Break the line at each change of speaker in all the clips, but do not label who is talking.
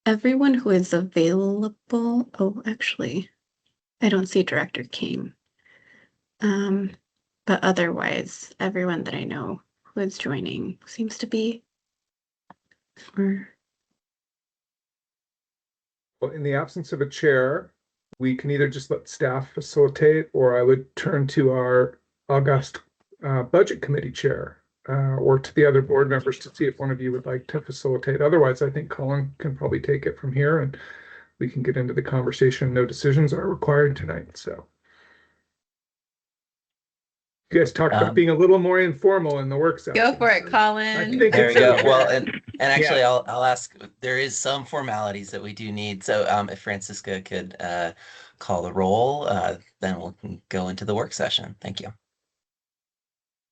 everyone who is available. Oh, actually, I don't see Director King. But otherwise, everyone that I know who is joining seems to be. Or
Well, in the absence of a chair, we can either just let staff facilitate, or I would turn to our August budget committee chair, or to the other board members to see if one of you would like to facilitate. Otherwise, I think Colin can probably take it from here and we can get into the conversation. No decisions are required tonight. So you guys talked about being a little more informal in the work session.
go for it,
I
Colin.
think
There we
it's
go.
okay.
Well, and actually, I'll ask. There is some formalities that we do need. So, if Francisca could call the roll, then we can go into the work session. Thank you.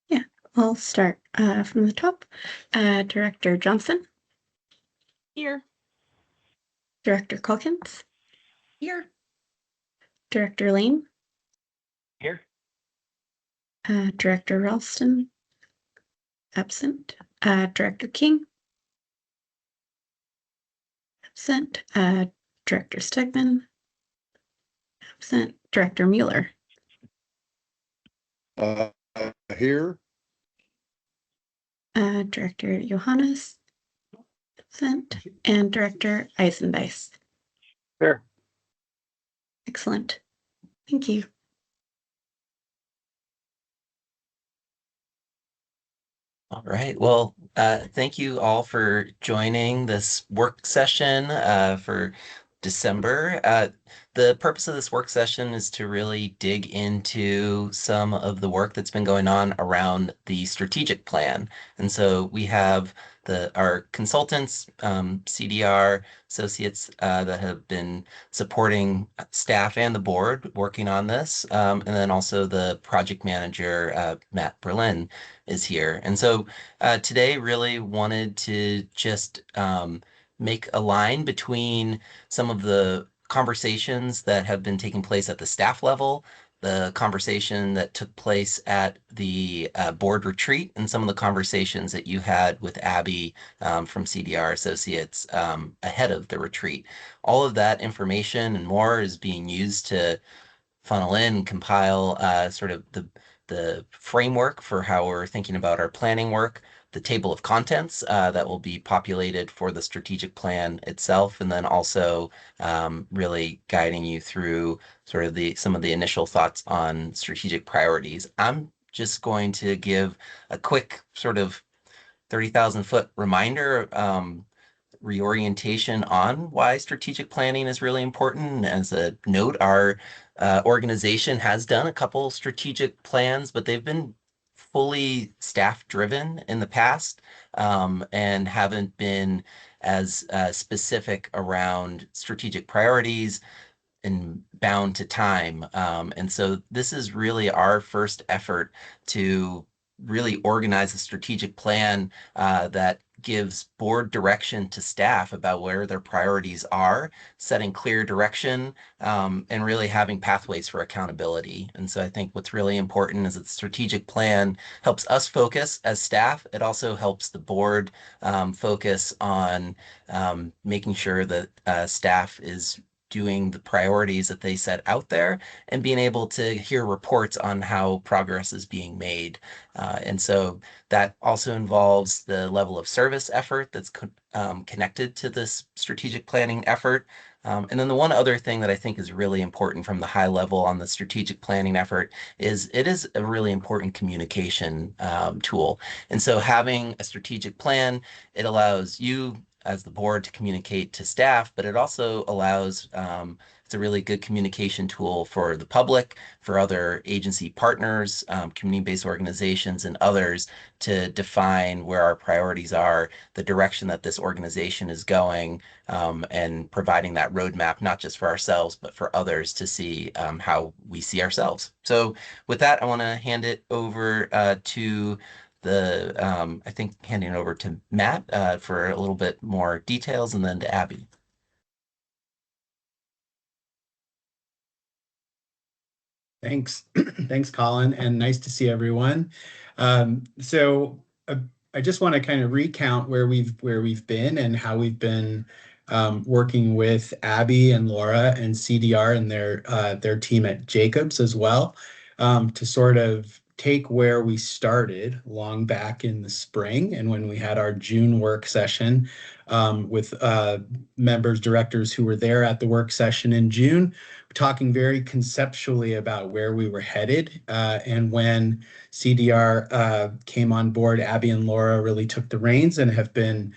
Yeah, I'll start from the top. Director Johnson.
Here.
Director Calkins.
Here.
Director Lane.
Here.
Director Ralston. Absent. Director King. Absent. Director Stegman. Absent. Director Mueller.
Here.
Director Johannes. Absent. And Director Eisenbeis.
Here.
Excellent. Thank you.
All right. Well, thank you all for joining this work session for December. The purpose of this work session is to really dig into some of the work that's been going on around the strategic plan. And so we have our consultants, CDR associates that have been supporting staff and the board working on this. And then also the project manager, Matt Berlin, is here. And so today really wanted to just make a line between some of the conversations that have been taking place at the staff level, the conversation that took place at the board retreat, and some of the conversations that you had with Abby from CDR Associates ahead of the retreat. All of that information and more is being used to funnel in, compile sort of the framework for how we're thinking about our planning work, the table of contents that will be populated for the strategic plan itself, and then also really guiding you through sort of some of the initial thoughts on strategic priorities. I'm just going to give a quick sort of 30,000-foot reminder reorientation on why strategic planning is really important. As a note, our organization has done a couple strategic plans, but they've been fully staff driven in the past and haven't been as specific around strategic priorities and bound to time. And so this is really our first effort to really organize a strategic plan that gives board direction to staff about where their priorities are, setting clear direction, and really having pathways for accountability. And so I think what's really important is that the strategic plan helps us focus as staff. It also helps the board focus on making sure that staff is doing the priorities that they set out there and being able to hear reports on how progress is being made. And so that also involves the level of service effort that's connected to this strategic planning effort. And then the one other thing that I think is really important from the high level on the strategic planning effort is it is a really important communication tool. And so having a strategic plan, it allows you as the board to communicate to staff, but it also allows, it's a really good communication tool for the public, for other agency partners, community-based organizations, and others to define where our priorities are, the direction that this organization is going, and providing that roadmap, not just for ourselves, but for others to see how we see ourselves. So with that, I want to hand it over to I think handing it over to Matt for a little bit more details, and then to Abby.
Thanks. Thanks, Colin, and nice to see everyone. So I just want to kind of recount where we've been and how we've been working with Abby and Laura and CDR and their team at Jacobs as well, to sort of take where we started long back in the spring and when we had our June work session with members, directors who were there at the work session in June, talking very conceptually about where we were headed. And when CDR came on board, Abby and Laura really took the reins and have been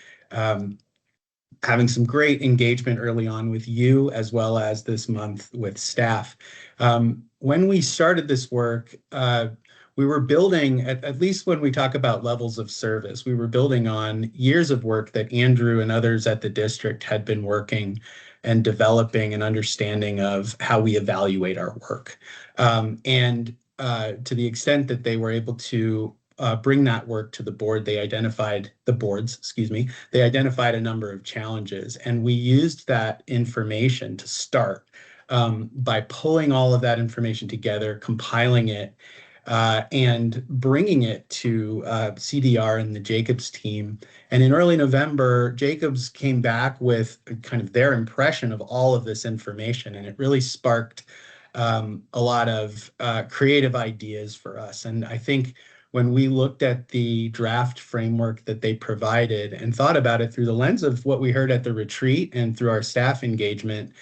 having some great engagement early on with you, as well as this month with staff. When we started this work, we were building, at least when we talk about levels of service, we were building on years of work that Andrew and others at the district had been working and developing an understanding of how we evaluate our work. And to the extent that they were able to bring that work to the board, they identified they identified a number of challenges, and we used that information to start by pulling all of that information together, compiling it, and bringing it to CDR and the Jacobs team. And in early November, Jacobs came back with kind of their impression of all of this information, and it really sparked a lot of creative ideas for us. And I think when we looked at the draft framework that they provided and thought about it through the lens of what we heard at the retreat and through our staff engagement,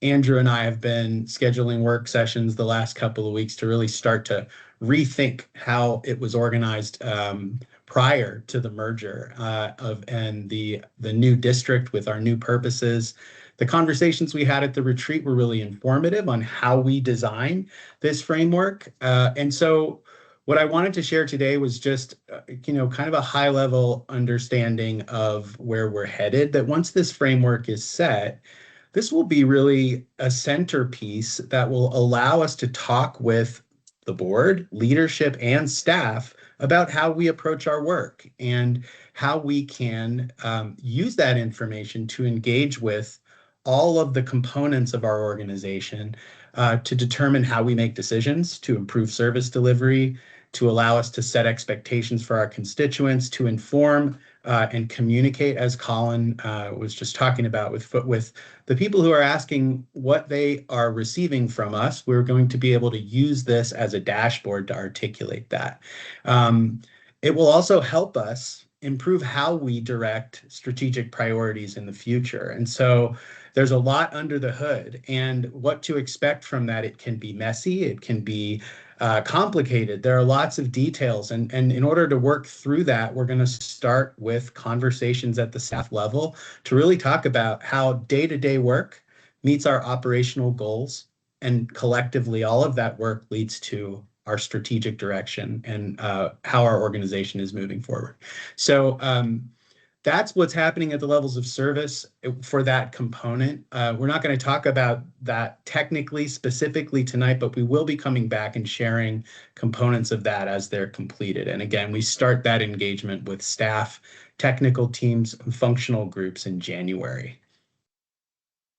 Andrew and I have been scheduling work sessions the last couple of weeks to really start to rethink how it was organized prior to the merger and the new district with our new purposes. The conversations we had at the retreat were really informative on how we design this framework. And so what I wanted to share today was just, kind of a high level understanding of where we're headed, that once this framework is set, this will be really a centerpiece that will allow us to talk with the board, leadership, and staff about how we approach our work and how we can use that information to engage with all of the components of our organization to determine how we make decisions, to improve service delivery, to allow us to set expectations for our constituents, to inform and communicate, as Colin was just talking about, with the people who are asking what they are receiving from us. We're going to be able to use this as a dashboard to articulate that. It will also help us improve how we direct strategic priorities in the future. And so there's a lot under the hood, and what to expect from that. It can be messy, it can be complicated. There are lots of details. And in order to work through that, we're going to start with conversations at the staff level to really talk about how day-to-day work meets our operational goals. And collectively, all of that work leads to our strategic direction and how our organization is moving forward. So that's what's happening at the levels of service for that component. We're not going to talk about that technically, specifically tonight, but we will be coming back and sharing components of that as they're completed. And again, we start that engagement with staff, technical teams, and functional groups in January.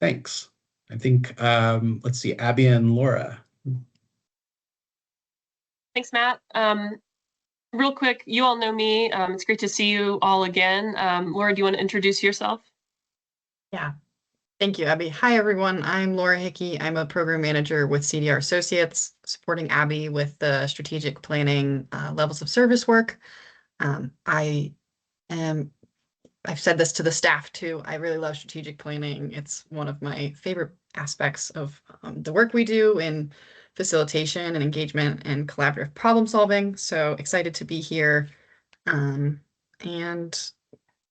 Thanks. I think, let's see, Abby and Laura.
Thanks, Matt. Real quick, you all know me. It's great to see you all again. Laura, do you want to introduce yourself?
Yeah. Thank you, Abby. Hi, everyone. I'm Laura Hickey. I'm a program manager with CDR Associates, supporting Abby with the strategic planning levels of service work. I've said this to the staff too. I really love strategic planning. It's one of my favorite aspects of the work we do in facilitation and engagement and collaborative problem solving. So excited to be here and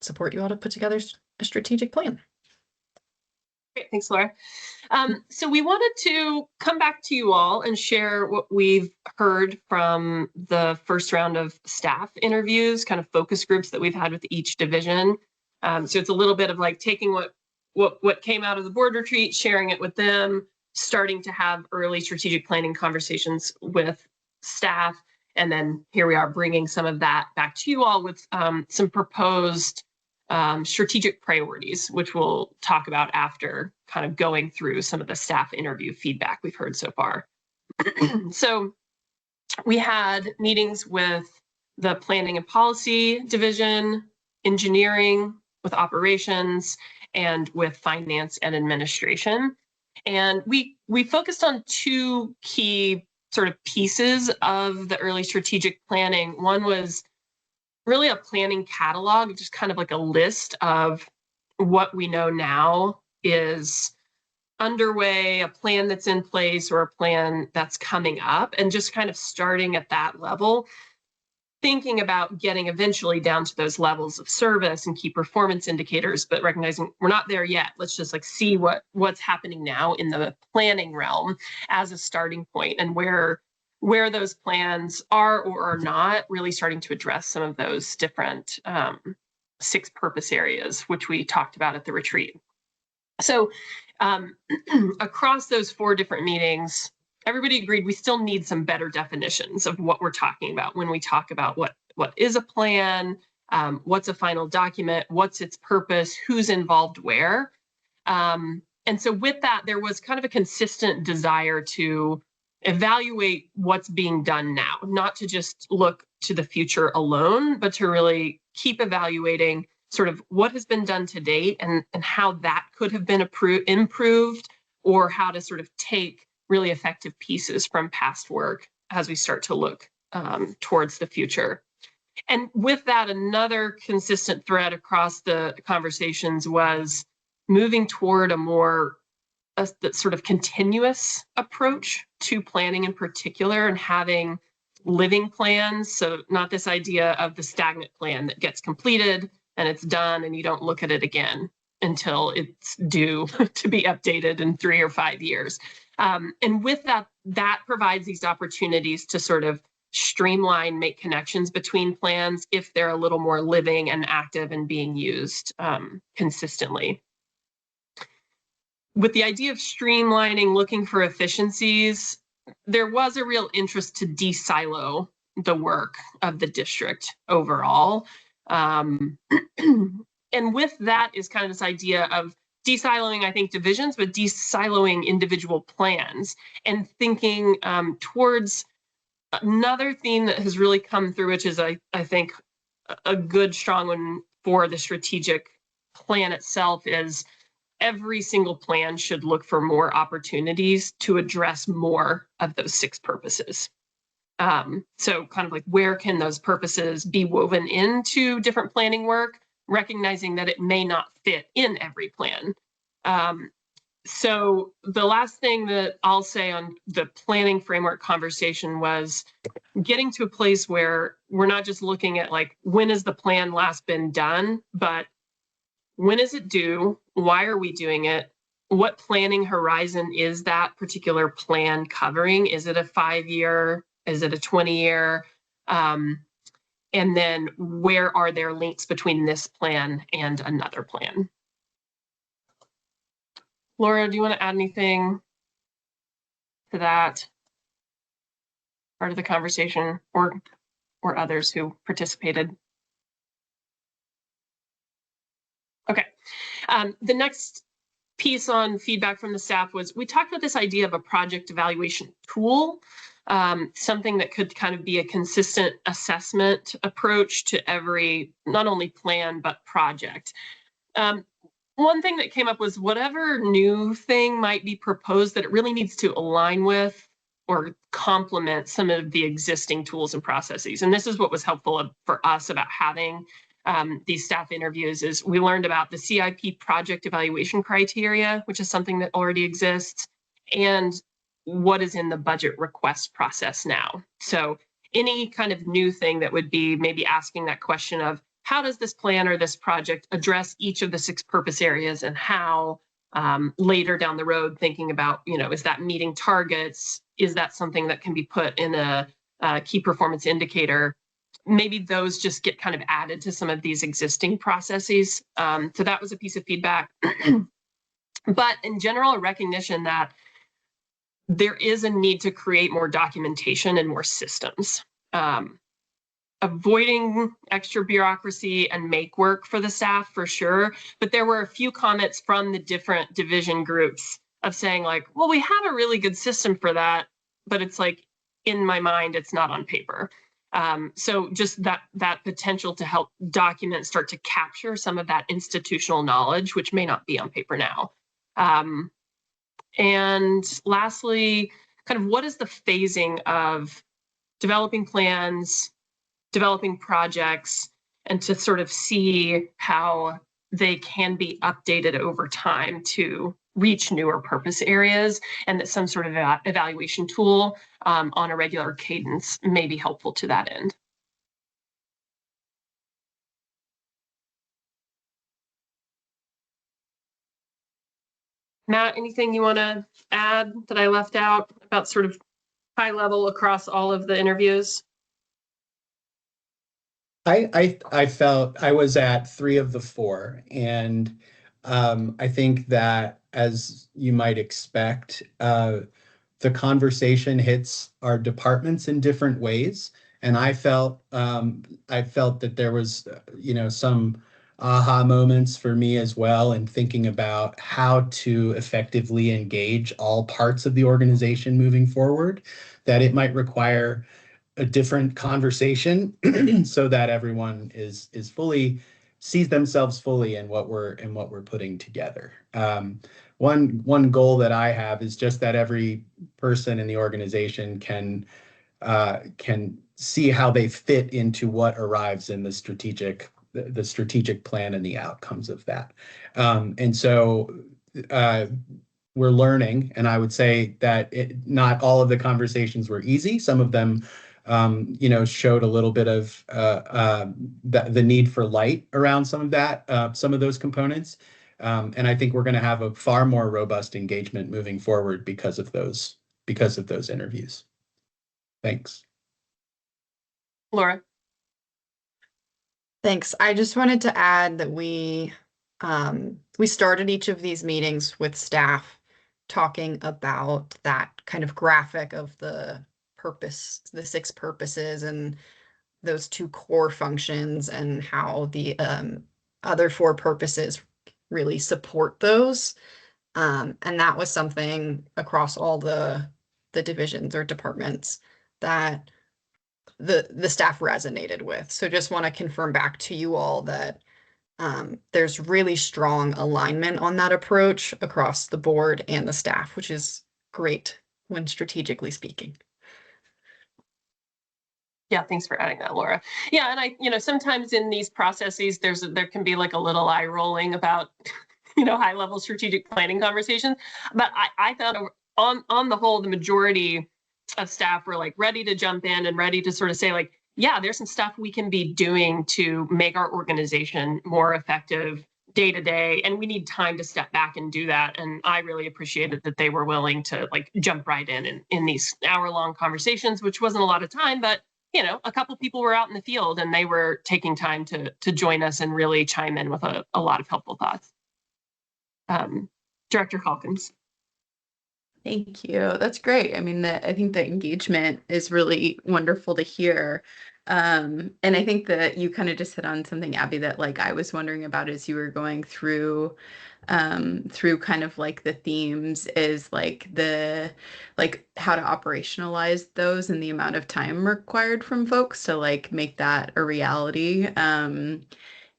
support you all to put together a strategic plan.
Great, thanks, Laura. So we wanted to come back to you all and share what we've heard from the first round of staff interviews, kind of focus groups that we've had with each division. So it's a little bit of like taking what came out of the board retreat, sharing it with them, starting to have early strategic planning conversations with staff. And then here we are bringing some of that back to you all with some proposed strategic priorities, which we'll talk about after kind of going through some of the staff interview feedback we've heard so far. So we had meetings with the planning and policy division, engineering, with operations, and with finance and administration. And we focused on two key sort of pieces of the early strategic planning. One was really a planning catalog, just kind of like a list of what we know now is underway, a plan that's in place, or a plan that's coming up, and just kind of starting at that level, thinking about getting eventually down to those levels of service and key performance indicators, but recognizing we're not there yet. Let's just like see what's happening now in the planning realm as a starting point, and where those plans are or are not really starting to address some of those different 6 purpose areas, which we talked about at the retreat. So across those 4 different meetings, everybody agreed we still need some better definitions of what we're talking about when we talk about what is a plan, what's a final document, what's its purpose, who's involved where. And so with that, there was kind of a consistent desire to evaluate what's being done now, not to just look to the future alone, but to really keep evaluating sort of what has been done to date and how that could have been improved, or how to sort of take really effective pieces from past work as we start to look towards the future. And with that, another consistent thread across the conversations was moving toward a sort of continuous approach to planning in particular, and having living plans. So not this idea of the stagnant plan that gets completed and it's done and you don't look at it again until it's due to be updated in 3 or 5 years. And with that, that provides these opportunities to sort of streamline, make connections between plans if they're a little more living and active and being used consistently. With the idea of streamlining, looking for efficiencies, there was a real interest to de-silo the work of the district overall. And with that is kind of this idea of de-siloing, I think, divisions, but de-siloing individual plans, and thinking towards another theme that has really come through, which is, I think, a good, strong one for the strategic plan itself, is every single plan should look for more opportunities to address more of those 6 purposes. So kind of like, where can those purposes be woven into different planning work, recognizing that it may not fit in every plan. So the last thing that I'll say on the planning framework conversation was getting to a place where we're not just looking at like, when has the plan last been done, but when is it due? Why are we doing it? What planning horizon is that particular plan covering? Is it a 5-year? Is it a 20-year? And then where are there links between this plan and another plan? Laura, do you want to add anything to that part of the conversation, or others who participated? Okay. The next piece on feedback from the staff was, we talked about this idea of a project evaluation tool, something that could kind of be a consistent assessment approach to every, not only plan, but project. One thing that came up was, whatever new thing might be proposed, that it really needs to align with or complement some of the existing tools and processes. And this is what was helpful for us about having these staff interviews, is we learned about the CIP project evaluation criteria, which is something that already exists, and what is in the budget request process now. So any kind of new thing that would be maybe asking that question of, how does this plan or this project address each of the 6 purpose areas, and how later down the road, thinking about, is that meeting targets? Is that something that can be put in a key performance indicator? Maybe those just get kind of added to some of these existing processes. So that was a piece of feedback. But in general, a recognition that there is a need to create more documentation and more systems. Avoiding extra bureaucracy and make work for the staff, for sure. But there were a few comments from the different division groups of saying like, well, we have a really good system for that, but it's like, in my mind, it's not on paper. So just that potential to help documents start to capture some of that institutional knowledge, which may not be on paper now. And lastly, kind of what is the phasing of developing plans, developing projects, and to sort of see how they can be updated over time to reach newer purpose areas, and that some sort of evaluation tool on a regular cadence may be helpful to that end. Matt, anything you want to add that I left out about sort of high level across all of the interviews?
I felt I was at 3 of the 4, and I think that, as you might expect, the conversation hits our departments in different ways, and I felt that there was some aha moments for me as well in thinking about how to effectively engage all parts of the organization moving forward, that it might require a different conversation so that everyone is fully sees themselves fully in what we're putting together. One goal that I have is just that every person in the organization can see how they fit into what arrives in the strategic plan and the outcomes of that. And so we're learning, and I would say that not all of the conversations were easy. Some of them showed a little bit of the need for light around some of those components. And I think we're going to have a far more robust engagement moving forward because of those interviews. Thanks.
Laura?
Thanks. I just wanted to add that we started each of these meetings with staff talking about that kind of graphic of the purpose, the 6 purposes, and those 2 core functions, and how the other 4 purposes really support those. And that was something across all the divisions or departments that the staff resonated with. So just want to confirm back to you all that there's really strong alignment on that approach across the board and the staff, which is great when strategically speaking.
Yeah, thanks for adding that, Laura. Yeah, and sometimes in these processes, there can be like a little eye rolling about, high level strategic planning conversations. But I found on the whole, the majority of staff were like ready to jump in and ready to sort of say like, yeah, there's some stuff we can be doing to make our organization more effective day to day, and we need time to step back and do that. And I really appreciated that they were willing to like jump right in these hour-long conversations, which wasn't a lot of time, but a couple people were out in the field and they were taking time to join us and really chime in with a lot of helpful thoughts. Director Hawkins.
Thank you. That's great. I mean, I think the engagement is really wonderful to hear. And I think that you kind of just hit on something, Abby, that like I was wondering about as you were going through kind of like the themes, is like how to operationalize those and the amount of time required from folks to like make that a reality.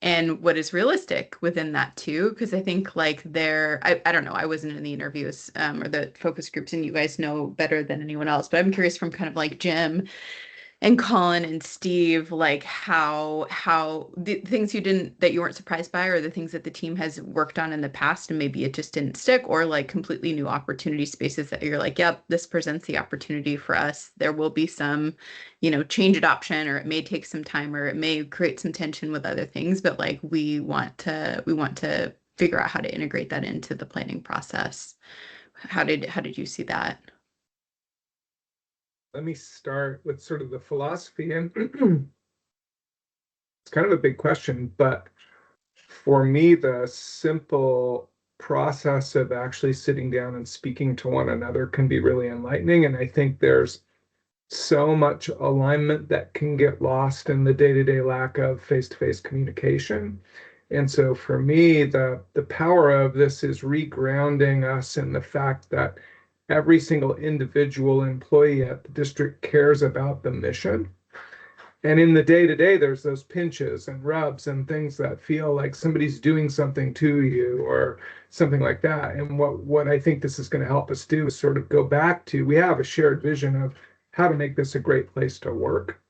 And what is realistic within that too, because I think like I don't know, I wasn't in the interviews or the focus groups, and you guys know better than anyone else, but I'm curious from kind of like Jim and Colin and Steve, like how the things that you weren't surprised by, or the things that the team has worked on in the past and maybe it just didn't stick, or like completely new opportunity spaces that you're like, yep, this presents the opportunity for us. There will be some, change adoption, or it may take some time, or it may create some tension with other things, but like we want to figure out how to integrate that into the planning process. How did you see that?
Let me start with sort of the philosophy, and it's kind of a big question, but for me, the simple process of actually sitting down and speaking to one another can be really enlightening. And I think there's so much alignment that can get lost in the day-to-day lack of face-to-face communication. And so for me, the power of this is regrounding us in the fact that every single individual employee at the district cares about the mission. And in the day-to-day, there's those pinches and rubs and things that feel like somebody's doing something to you or something like that. And what I think this is going to help us do is sort of go back to, we have a shared vision of how to make this a great place to work.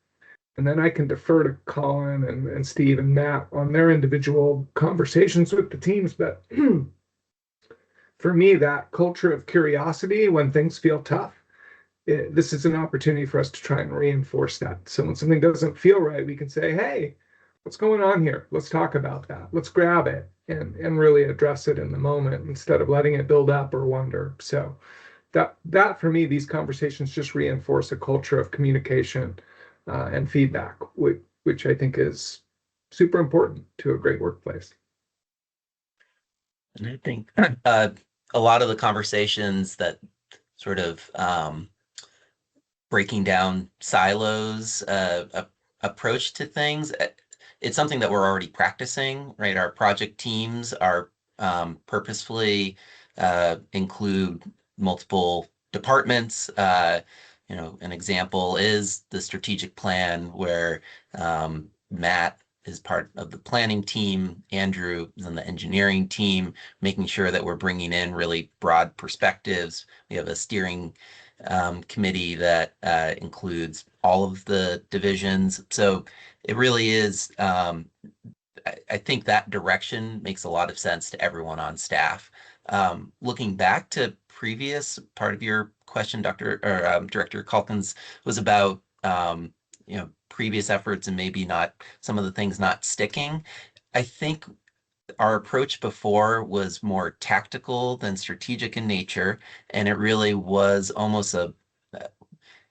And then I can defer to Colin and Steve and Matt on their individual conversations with the teams. But for me, that culture of curiosity when things feel tough, this is an opportunity for us to try and reinforce that. So when something doesn't feel right, we can say, hey, what's going on here? Let's talk about that. Let's grab it and really address it in the moment instead of letting it build up or wonder. So that for me, these conversations just reinforce a culture of communication and feedback, which I think is super important to a great workplace.
And I think a lot of the conversations that sort of breaking down silos approach to things, it's something that we're already practicing, right? Our project teams are purposefully include multiple departments. An example is the strategic plan where Matt is part of the planning team, Andrew is on the engineering team, making sure that we're bringing in really broad perspectives. We have a steering committee that includes all of the divisions. So it really is, I think that direction makes a lot of sense to everyone on staff. Looking back to previous part of your question, Director Calkins, was about previous efforts and maybe not some of the things not sticking. I think our approach before was more tactical than strategic in nature, and it really was almost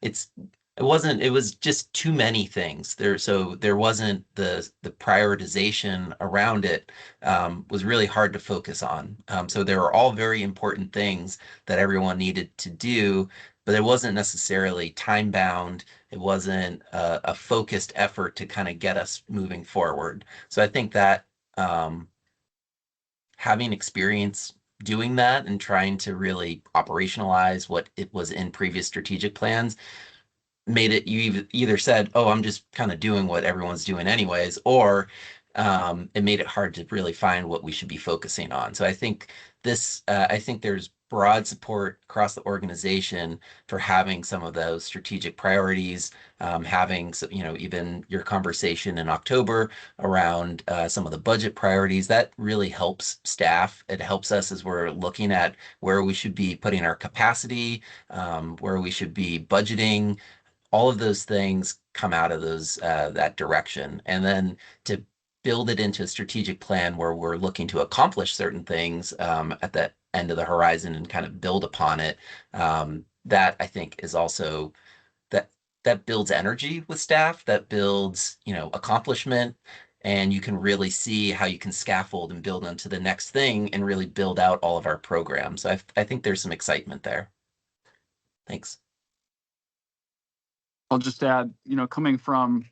it was just too many things there. So there wasn't the prioritization around it, was really hard to focus on. So they were all very important things that everyone needed to do, but it wasn't necessarily time bound. It wasn't a focused effort to kind of get us moving forward. So I think that having experience doing that and trying to really operationalize what it was in previous strategic plans made it, you either said, oh, I'm just kind of doing what everyone's doing anyways, or it made it hard to really find what we should be focusing on. So I think there's broad support across the organization for having some of those strategic priorities, having, even your conversation in October around some of the budget priorities, that really helps staff. It helps us as we're looking at where we should be putting our capacity, where we should be budgeting. All of those things come out of that direction. And then to build it into a strategic plan where we're looking to accomplish certain things at the end of the horizon and kind of build upon it. That I think is also that builds energy with staff, that builds, accomplishment, and you can really see how you can scaffold and build onto the next thing and really build out all of our programs. So I think there's some excitement there. Thanks.
I'll just add, coming from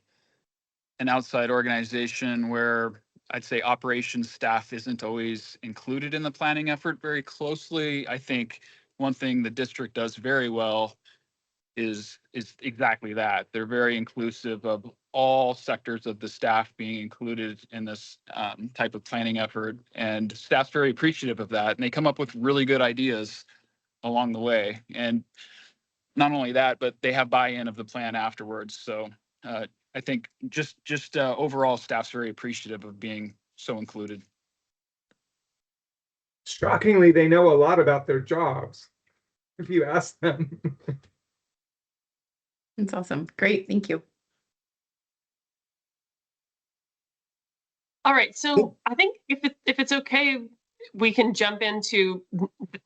an outside organization where I'd say operations staff isn't always included in the planning effort very closely, I think one thing the district does very well is exactly that. They're very inclusive of all sectors of the staff being included in this type of planning effort, and staff's very appreciative of that, and they come up with really good ideas along the way. And not only that, but they have buy-in of the plan afterwards. So I think just overall, staff's very appreciative of being so included.
Shockingly, they know a lot about their jobs if you ask them.
That's awesome. Great. Thank you.
All right. So I think if it's okay, we can jump into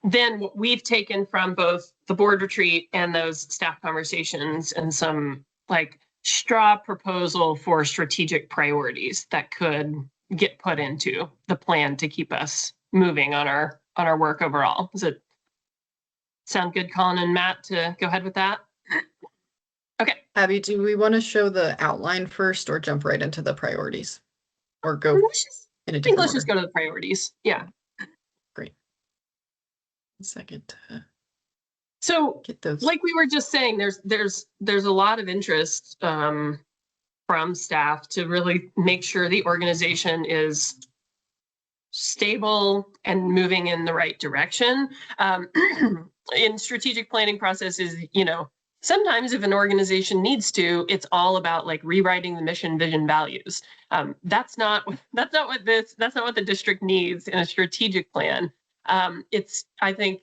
then what we've taken from both the board retreat and those staff conversations and some like straw proposal for strategic priorities that could get put into the plan to keep us moving on our work overall. Does it sound good, Colin and Matt, to go ahead with that? Okay.
Abby, do we want to show the outline first or jump right into the priorities? Or go in a different
let's
order?
just go to the priorities. Yeah.
Great. 1 second.
So
Get those.
like we were just saying, there's a lot of interest from from staff to really make sure the organization is stable and moving in the right direction. In strategic planning processes, sometimes if an organization needs to, it's all about like rewriting the mission, vision, values. That's not what the district needs in a strategic plan. I think,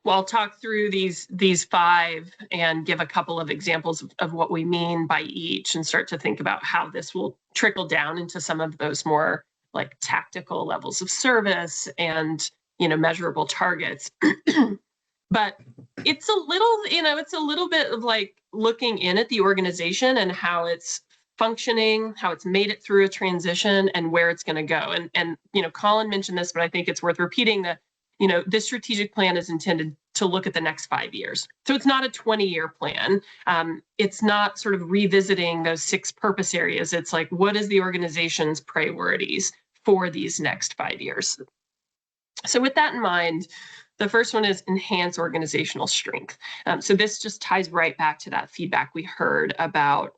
well, I'll talk through these 5 and give a couple of examples of what we mean by each, and start to think about how this will trickle down into some of those more like tactical levels of service and measurable targets. But it's a little bit of like looking in at the organization and how it's functioning, how it's made it through a transition, and where it's going to go. And Colin mentioned this, but I think it's worth repeating that this strategic plan is intended to look at the next 5 years. So it's not a 20-year plan. It's not sort of revisiting those 6 purpose areas. It's like, what is the organization's priorities for these next 5 years? So with that in mind, the first one is enhance organizational strength. So this just ties right back to that feedback we heard about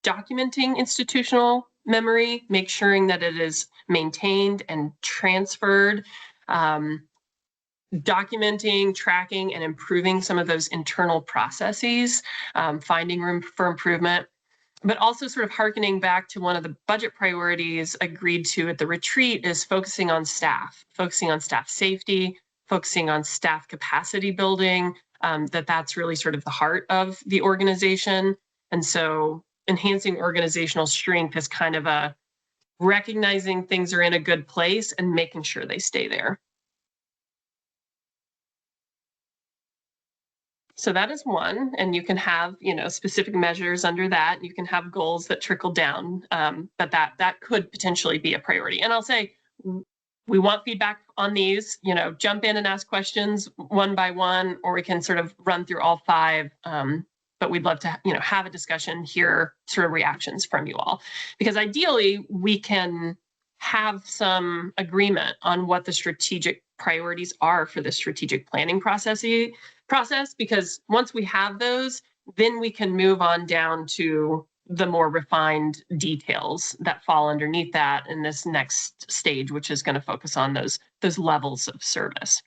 documenting institutional memory, make sure that it is maintained and transferred, documenting, tracking, and improving some of those internal processes, finding room for improvement, but also sort of hearkening back to one of the budget priorities agreed to at the retreat is focusing on staff safety, focusing on staff capacity building, that's really sort of the heart of the organization. And so enhancing organizational strength is kind of a recognizing things are in a good place and making sure they stay there. So that is one, and you can have, specific measures under that. You can have goals that trickle down, but that could potentially be a priority. And I'll say, we want feedback on these, jump in and ask questions one by one, or we can sort of run through all 5. But we'd love to, have a discussion, hear sort of reactions from you all, because ideally we can have some agreement on what the strategic priorities are for the strategic planning process, because once we have those, then we can move on down to the more refined details that fall underneath that in this next stage, which is going to focus on those levels of service.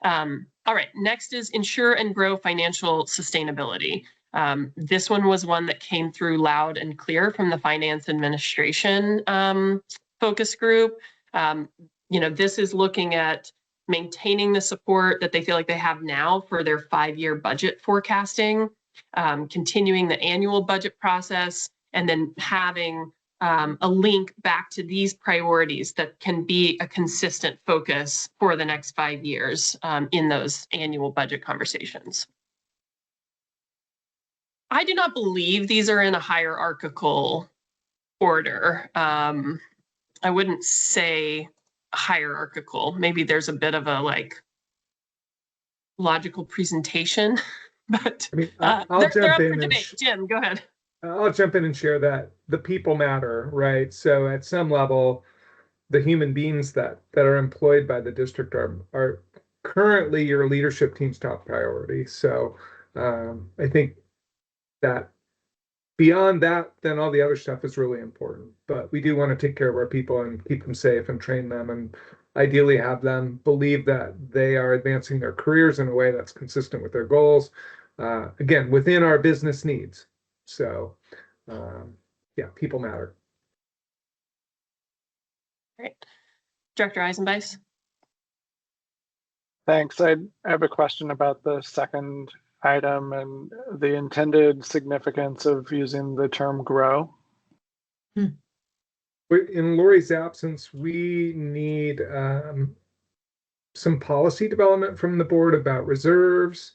All right, next is ensure and grow financial sustainability. This one was one that came through loud and clear from the finance administration focus group. This is looking at maintaining the support that they feel like they have now for their 5-year budget forecasting, continuing the annual budget process, and then having a link back to these priorities that can be a consistent focus for the next 5 years in those annual budget conversations. I do not believe these are in a hierarchical order. I wouldn't say hierarchical. Maybe there's a bit of a logical presentation, but
I'll jump in and
Jim, go ahead.
I'll jump in and share that the people matter, right? So at some level, the human beings that are employed by the district are currently your leadership team's top priority. So I think that beyond that, then all the other stuff is really important. But we do want to take care of our people and keep them safe and train them, and ideally have them believe that they are advancing their careers in a way that's consistent with their goals. Again, within our business needs. So, yeah, people matter.
Great. Director Eisenbeis.
Thanks. I have a question about the second item and the intended significance of using the term grow.
In Lori's absence, we need some policy development from the board about reserves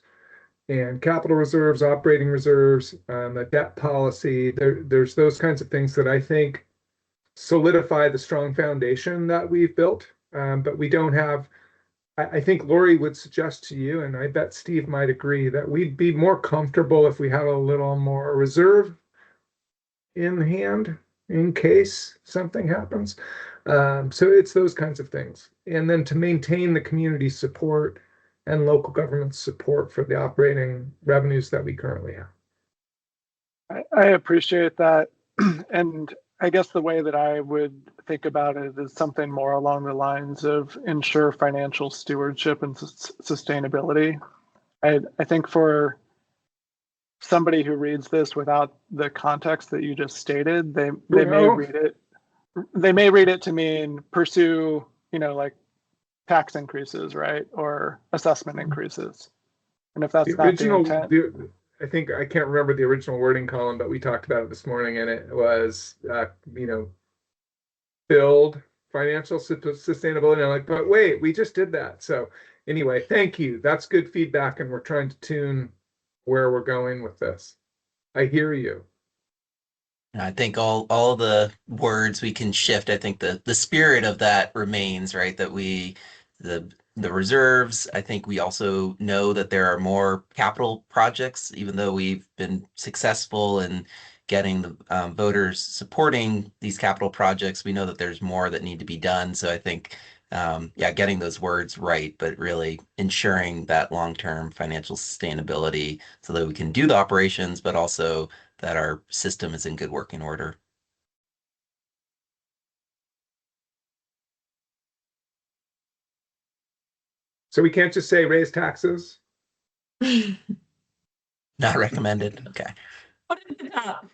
and capital reserves, operating reserves, a debt policy. There's those kinds of things that I think solidify the strong foundation that we've built. But we don't have, I think Lori would suggest to you, and I bet Steve might agree, that we'd be more comfortable if we had a little more reserve in hand in case something happens. So it's those kinds of things. And then to maintain the community support and local government support for the operating revenues that we currently have.
I appreciate that. And I guess the way that I would think about it is something more along the lines of ensure financial stewardship and sustainability. I think for somebody who reads this without the context that you just stated, they may read it to mean pursue, like tax increases, right? Or assessment increases. And if that's not the intent.
I think I can't remember the original wording column, but we talked about it this morning, and it was, build financial sustainability. And I'm like, but wait, we just did that. So anyway, thank you. That's good feedback, and we're trying to tune where we're going with this. I hear you.
I think all the words we can shift. I think the spirit of that remains, right? That the reserves. I think we also know that there are more capital projects, even though we've been successful in getting the voters supporting these capital projects. We know that there's more that need to be done. So I think, getting those words right, but really ensuring that long-term financial sustainability so that we can do the operations, but also that our system is in good working order.
So we can't just say raise taxes.
Not recommended. Okay.
Put it at the top.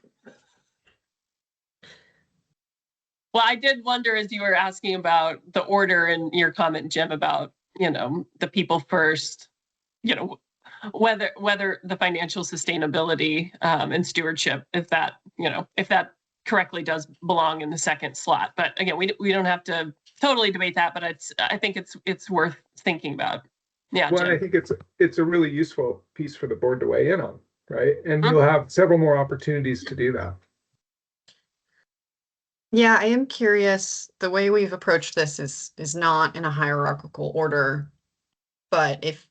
Well, I did wonder as you were asking about the order and your comment, Jim, about, the people first, whether the financial sustainability and stewardship, if that correctly does belong in the second slot. But again, we don't have to totally debate that, but I think it's worth thinking about. Yeah.
Well,
Jim.
I think it's a really useful piece for the board to weigh in on, right? And you'll have several more opportunities to do that.
Yeah, I am curious. The way we've approached this is not in a hierarchical order, but if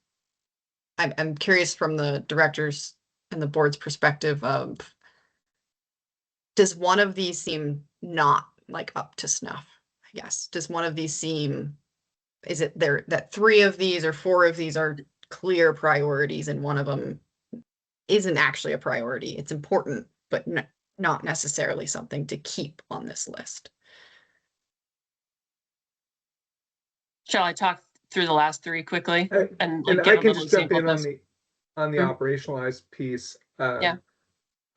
I'm curious from the directors and the board's perspective of, does one of these seem not like up to snuff? I guess. Does one of these seem, is it there that 3 of these or 4 of these are clear priorities and one of them isn't actually a priority? It's important, but not necessarily something to keep on this list.
Shall I talk through the last 3 quickly and
I can just jump in on the operationalized piece.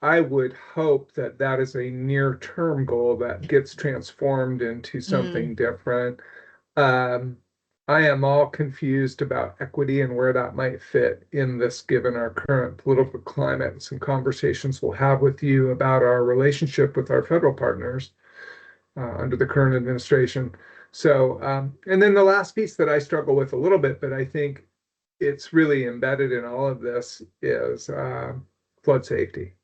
I would hope that is a near-term goal that gets transformed into something different. I am all confused about equity and where that might fit in this, given our current political climate, and some conversations we'll have with you about our relationship with our federal partners under the current administration. So, and then the last piece that I struggle with a little bit, but I think it's really embedded in all of this, is flood safety.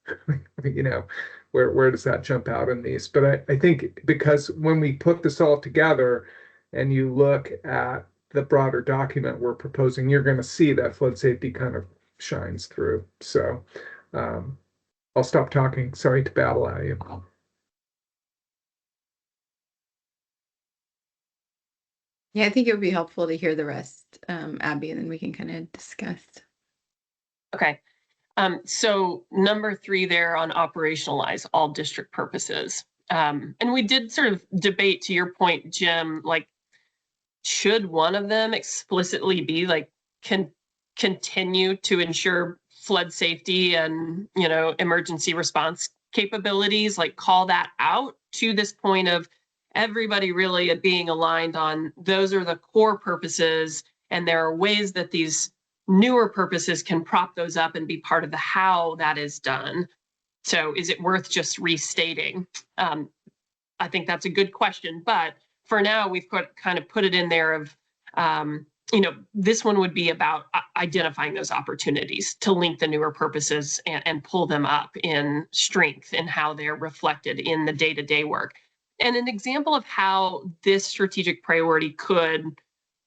Where does that jump out in these? But I think because when we put this all together and you look at the broader document we're proposing, you're going to see that flood safety kind of shines through. So I'll stop talking. Sorry to babble at you.
Yeah, I think it would be helpful to hear the rest, Abby, and then we can kind of discuss.
Okay. So number 3 there on operationalize all district purposes. And we did sort of debate, to your point, Jim, like, should one of them explicitly be like continue to ensure flood safety and, emergency response capabilities, like call that out to this point of everybody really being aligned on those are the core purposes, and there are ways that these newer purposes can prop those up and be part of the how that is done. So is it worth just restating? I think that's a good question, but for now we've kind of put it in there of, this one would be about identifying those opportunities to link the newer purposes and pull them up in strength and how they're reflected in the day-to-day work. And an example of how this strategic priority could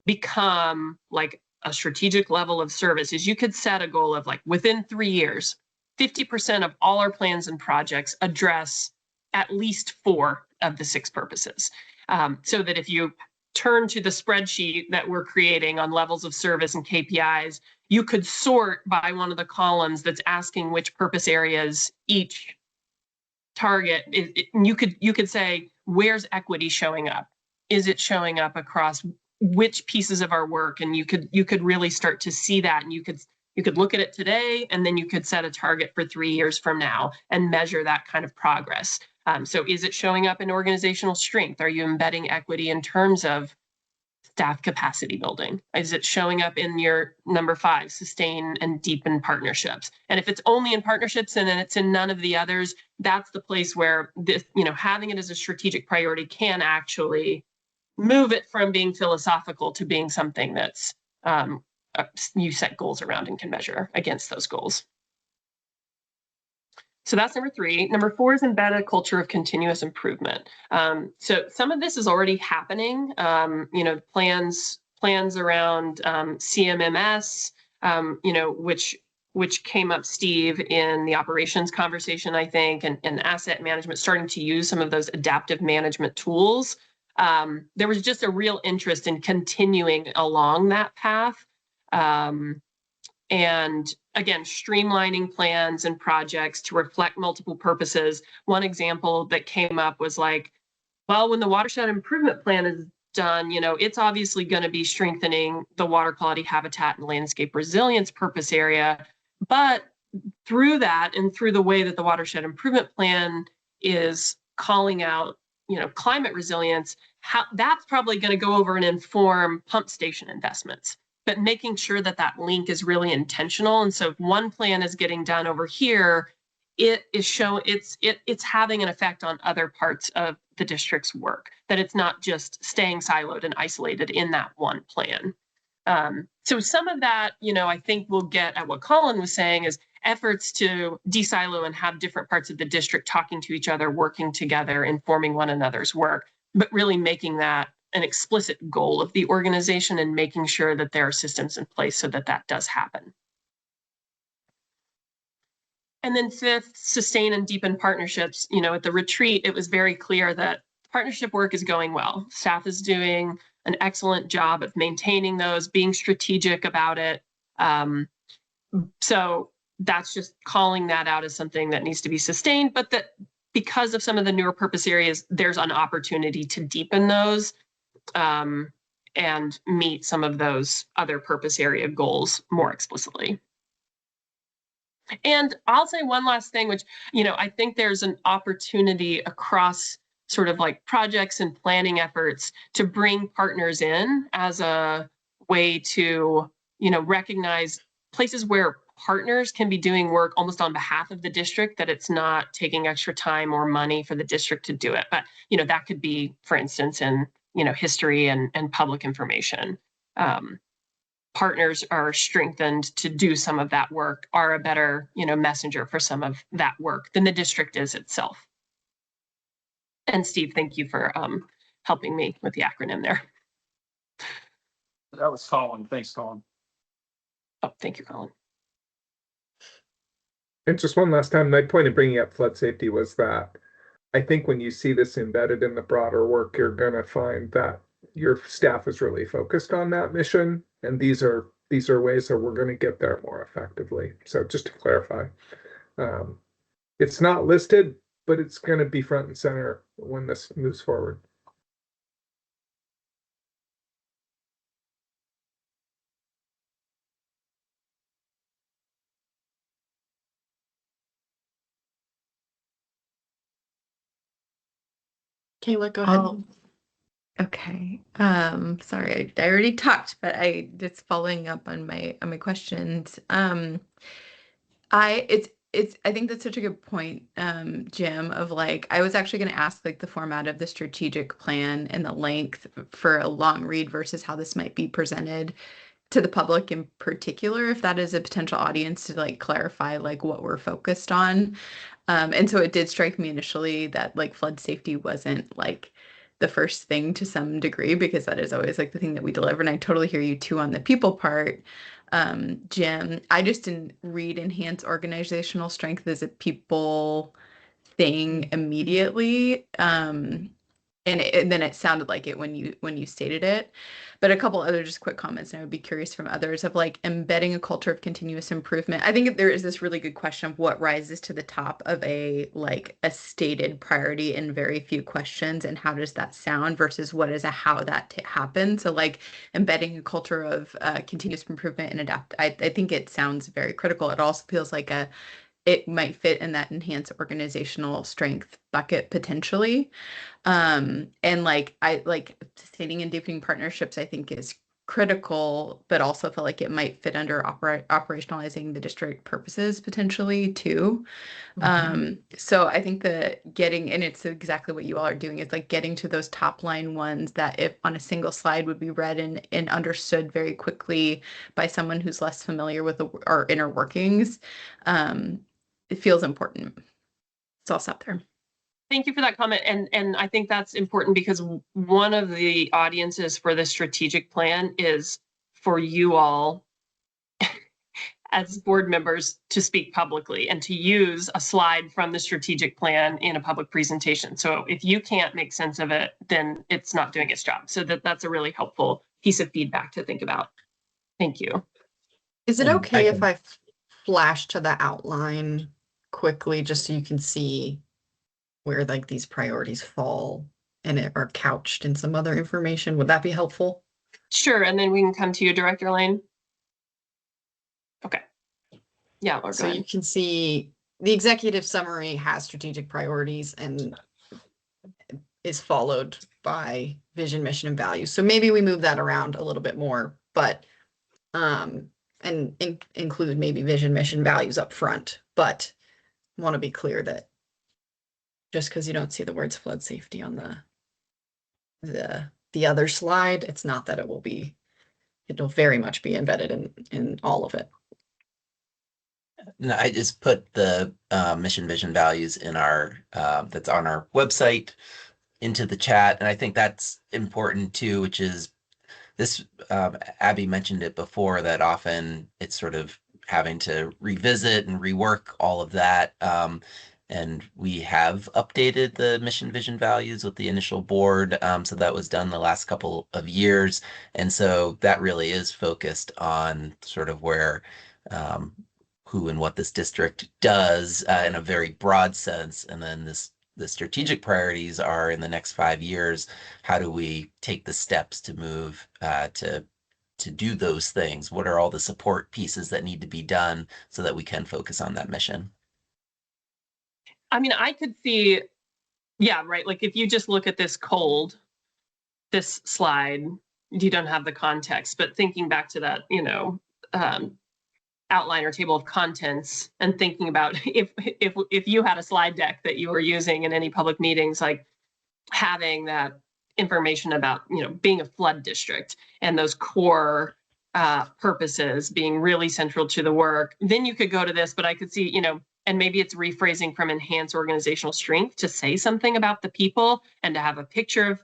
become like a strategic level of service is you could set a goal of like within 3 years, 50% of all our plans and projects address at least 4 of the 6 purposes. So that if you turn to the spreadsheet that we're creating on levels of service and KPIs, you could sort by one of the columns that's asking which purpose areas each target, you could say, where's equity showing up? Is it showing up across which pieces of our work? And you could really start to see that, and you could look at it today, and then you could set a target for 3 years from now and measure that kind of progress. So is it showing up in organizational strength? Are you embedding equity in terms of staff capacity building? Is it showing up in your number 5, sustain and deepen partnerships? And if it's only in partnerships and then it's in none of the others, that's the place where this, having it as a strategic priority can actually move it from being philosophical to being something that's you set goals around and can measure against those goals. So that's number 3. Number 4 is embed a culture of continuous improvement. So some of this is already happening. Plans around CMMS, which came up, Steve, in the operations conversation, I think, and asset management, starting to use some of those adaptive management tools. There was just a real interest in continuing along that path. And again, streamlining plans and projects to reflect multiple purposes. One example that came up was like, well, when the watershed improvement plan is done, it's obviously going to be strengthening the water quality, habitat, and landscape resilience purpose area. But through that, and through the way that the watershed improvement plan is calling out, climate resilience, that's probably going to go over and inform pump station investments. But making sure that that link is really intentional. And so if one plan is getting done over here, it's having an effect on other parts of the district's work, that it's not just staying siloed and isolated in that one plan. So some of that, I think we'll get at what Colin was saying, is efforts to de-silo and have different parts of the district talking to each other, working together, informing one another's work, but really making that an explicit goal of the organization and making sure that there are systems in place so that that does happen. And then 5th, sustain and deepen partnerships. At the retreat, it was very clear that partnership work is going well. Staff is doing an excellent job of maintaining those, being strategic about it. So that's just calling that out as something that needs to be sustained, but that because of some of the newer purpose areas, there's an opportunity to deepen those and meet some of those other purpose area goals more explicitly. And I'll say one last thing, which, I think there's an opportunity across sort of like projects and planning efforts to bring partners in as a way to, recognize places where partners can be doing work almost on behalf of the district, that it's not taking extra time or money for the district to do it. But, that could be, for instance, in history and public information. Partners are strengthened to do some of that work, are a better, messenger for some of that work than the district is itself. And Steve, thank you for helping me with the acronym there.
That was Colin. Thanks, Colin.
Oh, thank you, Colin.
And just one last time, my point of bringing up flood safety was that I think when you see this embedded in the broader work, you're going to find that your staff is really focused on that mission. And these are ways that we're going to get there more effectively. So just to clarify, it's not listed, but it's going to be front and center when this moves forward.
Kayla, go ahead.
Okay. Sorry, I already talked, but I just following up on my questions. I think that's such a good point, Jim, of like, I was actually going to ask like the format of the strategic plan and the length for a long read versus how this might be presented to the public in particular, if that is a potential audience, to like clarify like what we're focused on. And so it did strike me initially that like flood safety wasn't like the first thing to some degree, because that is always like the thing that we deliver. And I totally hear you too on the people part. Jim, I just didn't read enhance organizational strength as a people thing immediately. And and then it sounded like it when you stated it. But a couple other just quick comments, and I would be curious from others of like embedding a culture of continuous improvement. I think there is this really good question of what rises to the top of a stated priority in very few questions, and how does that sound versus what is a how that happens. So like embedding a culture of continuous improvement and adapt. I think it sounds very critical. It also feels like it might fit in that enhanced organizational strength bucket potentially. And I like sustaining and deepening partnerships, I think is critical, but also feel like it might fit under operationalizing the district purposes potentially too. So I think that and it's exactly what you all are doing, is like getting to those top line ones that if on a single slide would be read and understood very quickly by someone who's less familiar with our inner workings. It feels important. So I'll stop there.
Thank you for that comment. And I think that's important because one of the audiences for the strategic plan is for you all as board members to speak publicly and to use a slide from the strategic plan in a public presentation. So if you can't make sense of it, then it's not doing its job. So that's a really helpful piece of feedback to think about. Thank you.
Is it okay if I flash to the outline quickly, just so you can see where like these priorities fall and are couched in some other information? Would that be helpful?
Sure, and then we can come to you, Director Lane. Okay. Yeah, Laura,
So you can see the executive summary has strategic priorities and is followed by vision, mission, and values. So maybe we move that around a little bit more, but include maybe vision, mission, values up front. But want to be clear that just because you don't see the words flood safety on the other slide, it's not that it'll very much be embedded in all of it.
No, I just put the mission, vision, values in our that's on our website into the chat, and I think that's important too, which is this. Abby mentioned it before, that often it's sort of having to revisit and rework all of that. And we have updated the mission, vision, values with the initial board. So that was done the last couple of years. And so that really is focused on sort of where who and what this district does in a very broad sense. And then the strategic priorities are in the next 5 years. How do we take the steps to move to do those things? What are all the support pieces that need to be done so that we can focus on that mission?
I mean, I could see, yeah, right. Like if you just look at this slide, you don't have the context, but thinking back to that, outline or table of contents and thinking about if you had a slide deck that you were using in any public meetings, like having that information about, being a flood district and those core purposes being really central to the work, then you could go to this. But I could see, and maybe it's rephrasing from enhance organizational strength to say something about the people and to have a picture of,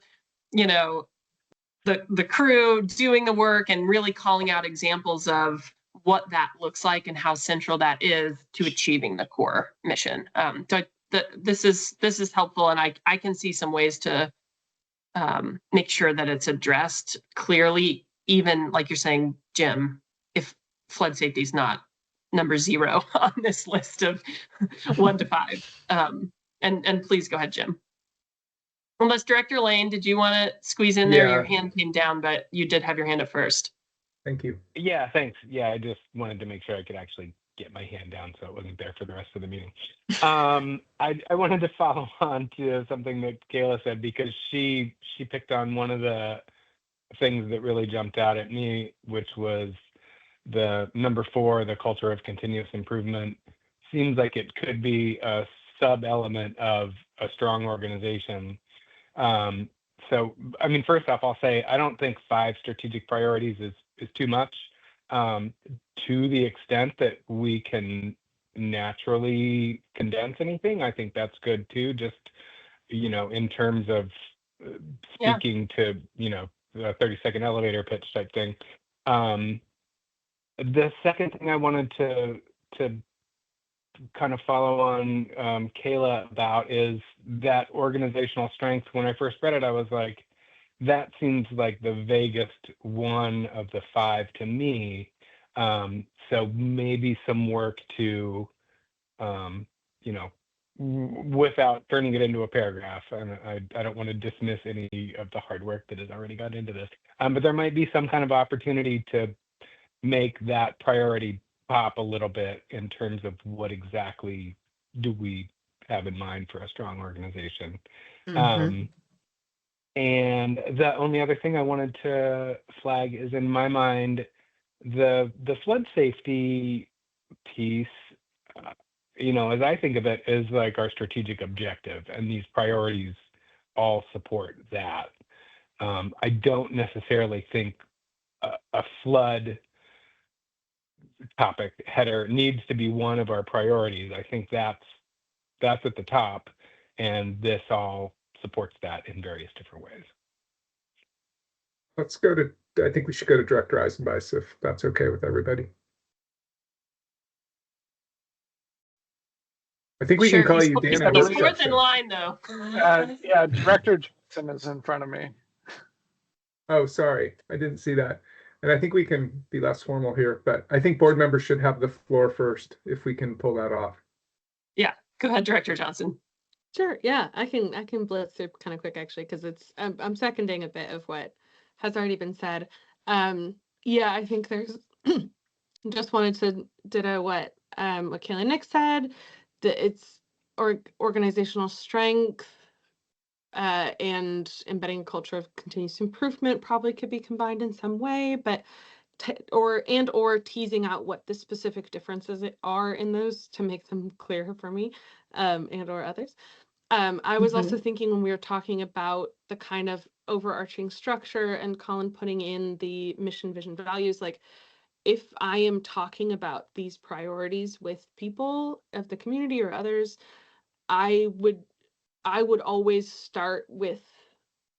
the crew doing the work and really calling out examples of what that looks like and how central that is to achieving the core mission. So this is helpful, and I can see some ways to make sure that it's addressed clearly, even like you're saying, Jim, if flood safety is not number 0 on this list of 1 to 5. And please go ahead, Jim. Unless Director Lane, did you want to squeeze in there?
Yeah.
Your hand came down, but you did have your hand up first.
Thank you.
Yeah, thanks. Yeah, I just wanted to make sure I could actually get my hand down so it wasn't there for the rest of the meeting. I wanted to follow on to something that Kayla said, because she picked on one of the things that really jumped out at me, which was the number 4, the culture of continuous improvement. Seems like it could be a sub-element of a strong organization. So, I mean, first off, I'll say I don't think 5 strategic priorities is too much. To the extent that we can naturally condense anything, I think that's good too. Just, in terms of speaking to, the 30-second elevator pitch type thing. The second thing I wanted to kind of follow on Kayla about is that organizational strength. When I first read it, I was like, that seems like the vaguest one of the five to me. So maybe some work to, you know, without turning it into a paragraph. And I don't want to dismiss any of the hard work that has already gone into this. But there might be some kind of opportunity to make that priority pop a little bit in terms of what exactly do we have in mind for a strong organization.
Mhm.
And the only other thing I wanted to flag is, in my mind, the flood safety piece, you know, as I think of it, is like our strategic objective, and these priorities all support that. I don't necessarily think a flood topic header needs to be one of our priorities. I think that's at the top, and this all supports that in various different ways.
Let's go to, I think we should go to Director Eisenbeis if that's okay with everybody. I think we can
Sure,
call
he's,
you Dan
he's,
and
he's
worship.
fourth in line though.
Yeah, Director Johnson is in front of me.
Oh, sorry, I didn't see that. And I think we can be less formal here, but I think board members should have the floor first if we can pull that off.
Yeah, go ahead, Director Johnson.
Sure. Yeah, I can blitz through kind of quick actually, because it's I'm seconding a bit of what has already been said. Yeah, I think there's just wanted to ditto what Kayla Nick said. That it's organizational strength and embedding a culture of continuous improvement probably could be combined in some way, but or teasing out what the specific differences are in those to make them clear for me and or others. I was also thinking when we were talking about the kind of overarching structure and Colin putting in the mission, vision, values, like if I am talking about these priorities with people of the community or others, I would always start with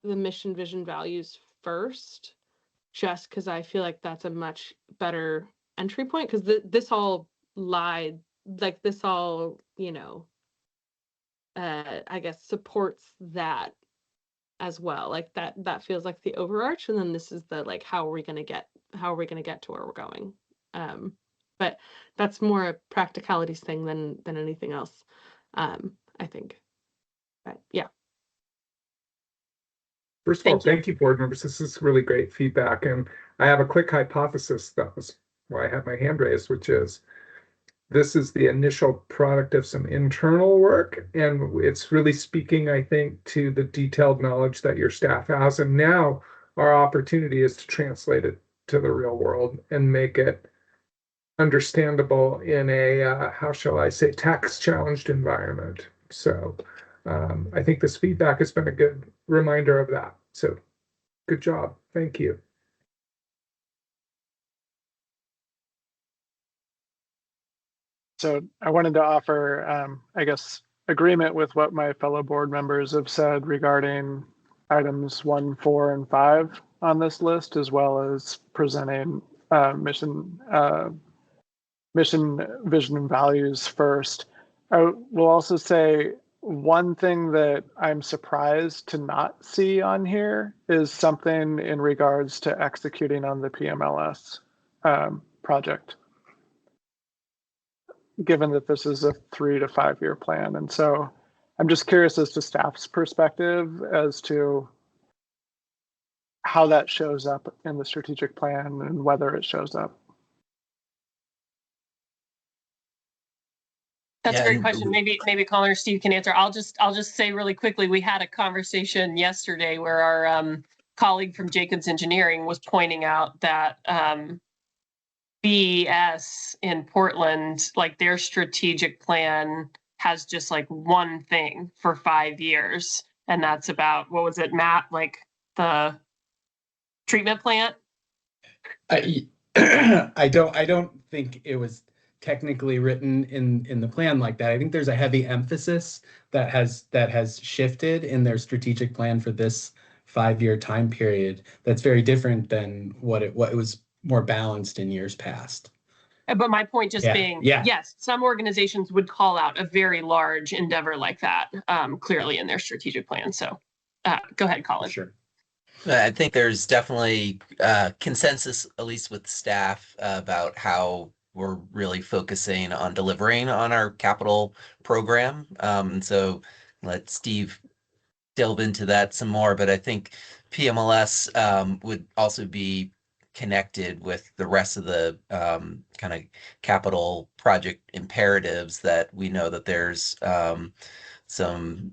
the mission, vision, values first, just because I feel like that's a much better entry point, because this all lied, like this all, you know, I guess supports that as well. Like that feels like the overarch, and then this is the like how are we gonna get to where we're going. But that's more a practicalities thing than anything else. I think. But yeah.
First of all, thank you, board members. This is really great feedback. And I have a quick hypothesis. That was why I had my hand raised, which is this is the initial product of some internal work. And it's really speaking, I think, to the detailed knowledge that your staff has. And now our opportunity is to translate it to the real world and make it understandable in a, how shall I say, tax-challenged environment. So I think this feedback has been a good reminder of that. So good job. Thank you.
So I wanted to offer, I guess, agreement with what my fellow board members have said regarding items 1, 4, and 5 on this list, as well as presenting mission, vision, and values first. I will also say one thing that I'm surprised to not see on here is something in regards to executing on the PMLS project, given that this is a 3 to 5 year plan. And so I'm just curious as to staff's perspective as to how that shows up in the strategic plan and whether it shows up.
That's a great question. Maybe Colin or Steve can answer. I'll just say really quickly, we had a conversation yesterday where our colleague from Jacobs Engineering was pointing out that BES in Portland, like their strategic plan has just like one thing for 5 years. And that's about, what was it, Matt? Like the treatment plant?
I don't think it was technically written in the plan like that. I think there's a heavy emphasis that has shifted in their strategic plan for this 5-year time period. That's very different than what it was more balanced in years past.
But my point just being,
Yeah.
yes, some organizations would call out a very large endeavor like that clearly in their strategic plan. So go ahead, Colin.
Sure.
I think there's definitely consensus, at least with staff, about how we're really focusing on delivering on our capital program. And so let Steve delve into that some more, but I think PMLS would also be connected with the rest of the kind of capital project imperatives that we know that there's some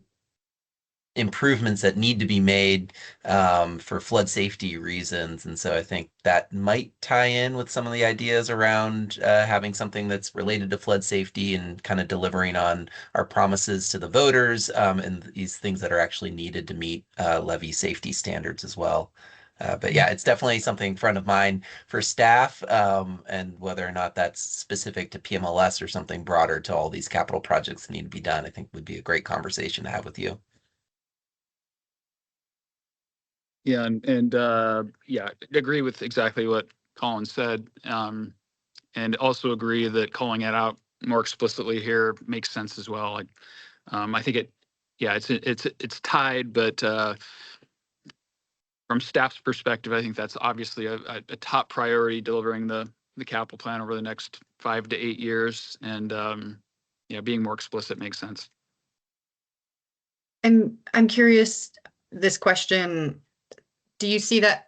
improvements that need to be made for flood safety reasons. And so I think that might tie in with some of the ideas around having something that's related to flood safety and kind of delivering on our promises to the voters and these things that are actually needed to meet levee safety standards as well. But yeah, it's definitely something front of mind for staff, and whether or not that's specific to PMLS or something broader to all these capital projects that need to be done, I think would be a great conversation to have with you.
Yeah, and yeah, agree with exactly what Colin said, and also agree that calling it out more explicitly here makes sense as well. Like, I think it's tied, but from staff's perspective, I think that's obviously a top priority, delivering the capital plan over the next 5 to 8 years, and yeah, being more explicit makes sense.
And I'm curious, this question, do you see that?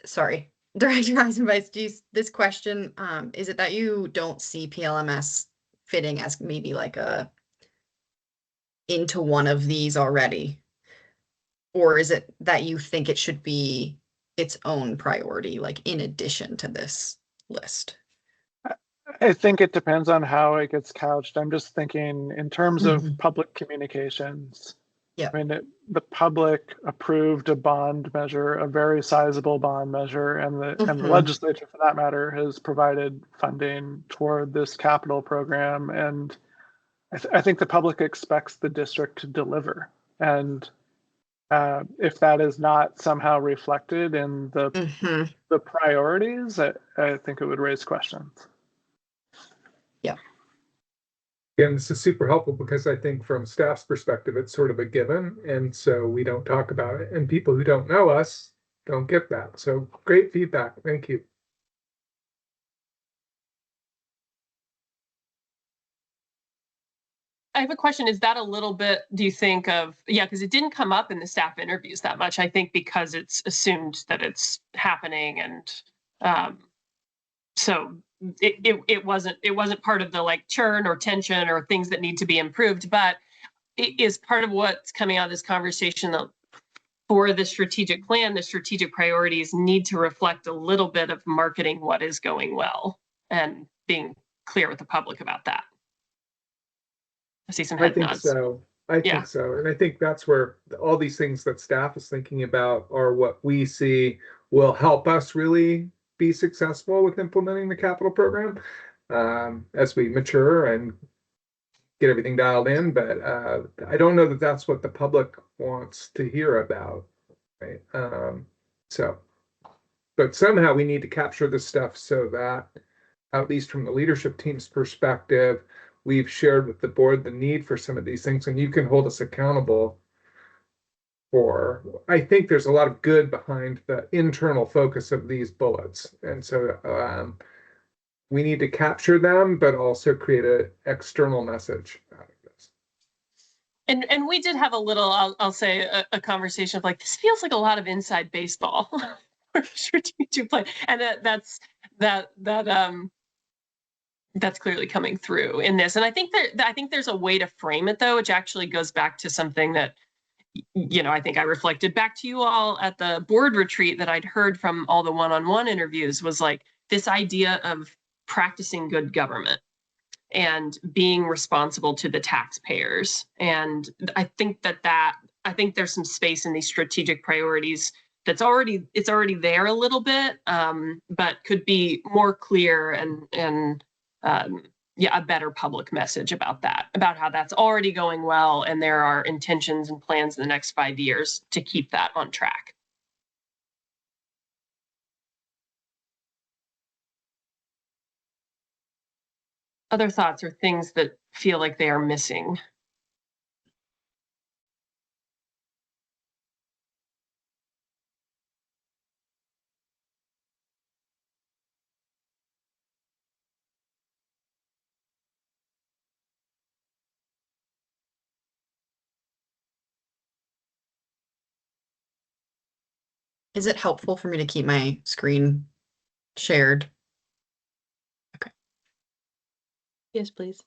Sorry, Director Eisenbeis, this question, is it that you don't see PLMS fitting as maybe like into one of these already? Or is it that you think it should be its own priority, like in addition to this list?
I think it depends on how it gets couched. I'm just thinking in terms of
Mhm.
public communications.
Yeah.
I mean, the public approved a bond measure, a very sizable bond measure, and the
Mhm.
legislature, for that matter, has provided funding toward this capital program. And I think the public expects the district to deliver. And if that is not somehow reflected in
Mhm.
the priorities, I think it would raise questions.
Yeah.
Again, this is super helpful because I think from staff's perspective, it's sort of a given. And so we don't talk about it. And people who don't know us don't get that. So great feedback. Thank you.
I have a question. Is that a little bit, do you think of, yeah, because it didn't come up in the staff interviews that much, I think because it's assumed that it's happening. And so it wasn't part of the like churn or tension or things that need to be improved, but it is part of what's coming out of this conversation that for the strategic plan, the strategic priorities need to reflect a little bit of marketing what is going well and being clear with the public about that. I see some head nods.
So. I think so. And I think that's where all these things that staff is thinking about are what we see will help us really be successful with implementing the capital program as we mature and get everything dialed in. But I don't know that that's what the public wants to hear about. Right. But somehow we need to capture this stuff so that, at least from the leadership team's perspective, we've shared with the board the need for some of these things, and you can hold us accountable for. I think there's a lot of good behind the internal focus of these bullets, and so we need to capture them, but also create an external message out of this.
And we did have a little, I'll say, a conversation of like, this feels like a lot of inside baseball for strategic plan, and that's clearly coming through in this. And I think there's a way to frame it though, which actually goes back to something that, you know, I think I reflected back to you all at the board retreat that I'd heard from all the one-on-one interviews was like this idea of practicing good government and being responsible to the taxpayers. And I think I think there's some space in these strategic priorities it's already there a little bit, but could be more clear and a better public message about that, about how that's already going well, and there are intentions and plans in the next 5 years to keep that on track. other thoughts or things that feel like they are missing?
Is it helpful for me to keep my screen shared? Okay.
Yes, please.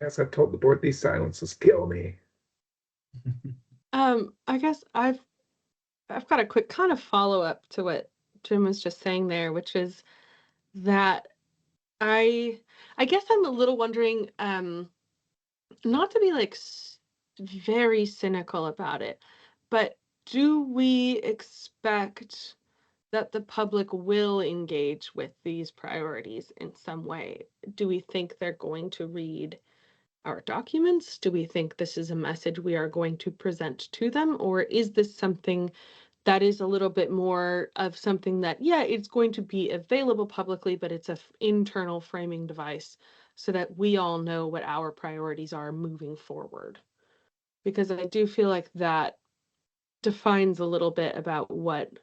As I've told the board, these silences kill me.
I guess I've got a quick kind of follow-up to what Jim was just saying there, which is that I guess I'm a little wondering, not to be like very cynical about it, but do we expect that the public will engage with these priorities in some way? Do we think they're going to read our documents? Do we think this is a message we are going to present to them? Or is this something that is a little bit more of something that, yeah, it's going to be available publicly, but it's a internal framing device so that we all know what our priorities are moving forward? Because I do feel like that defines a little bit about what's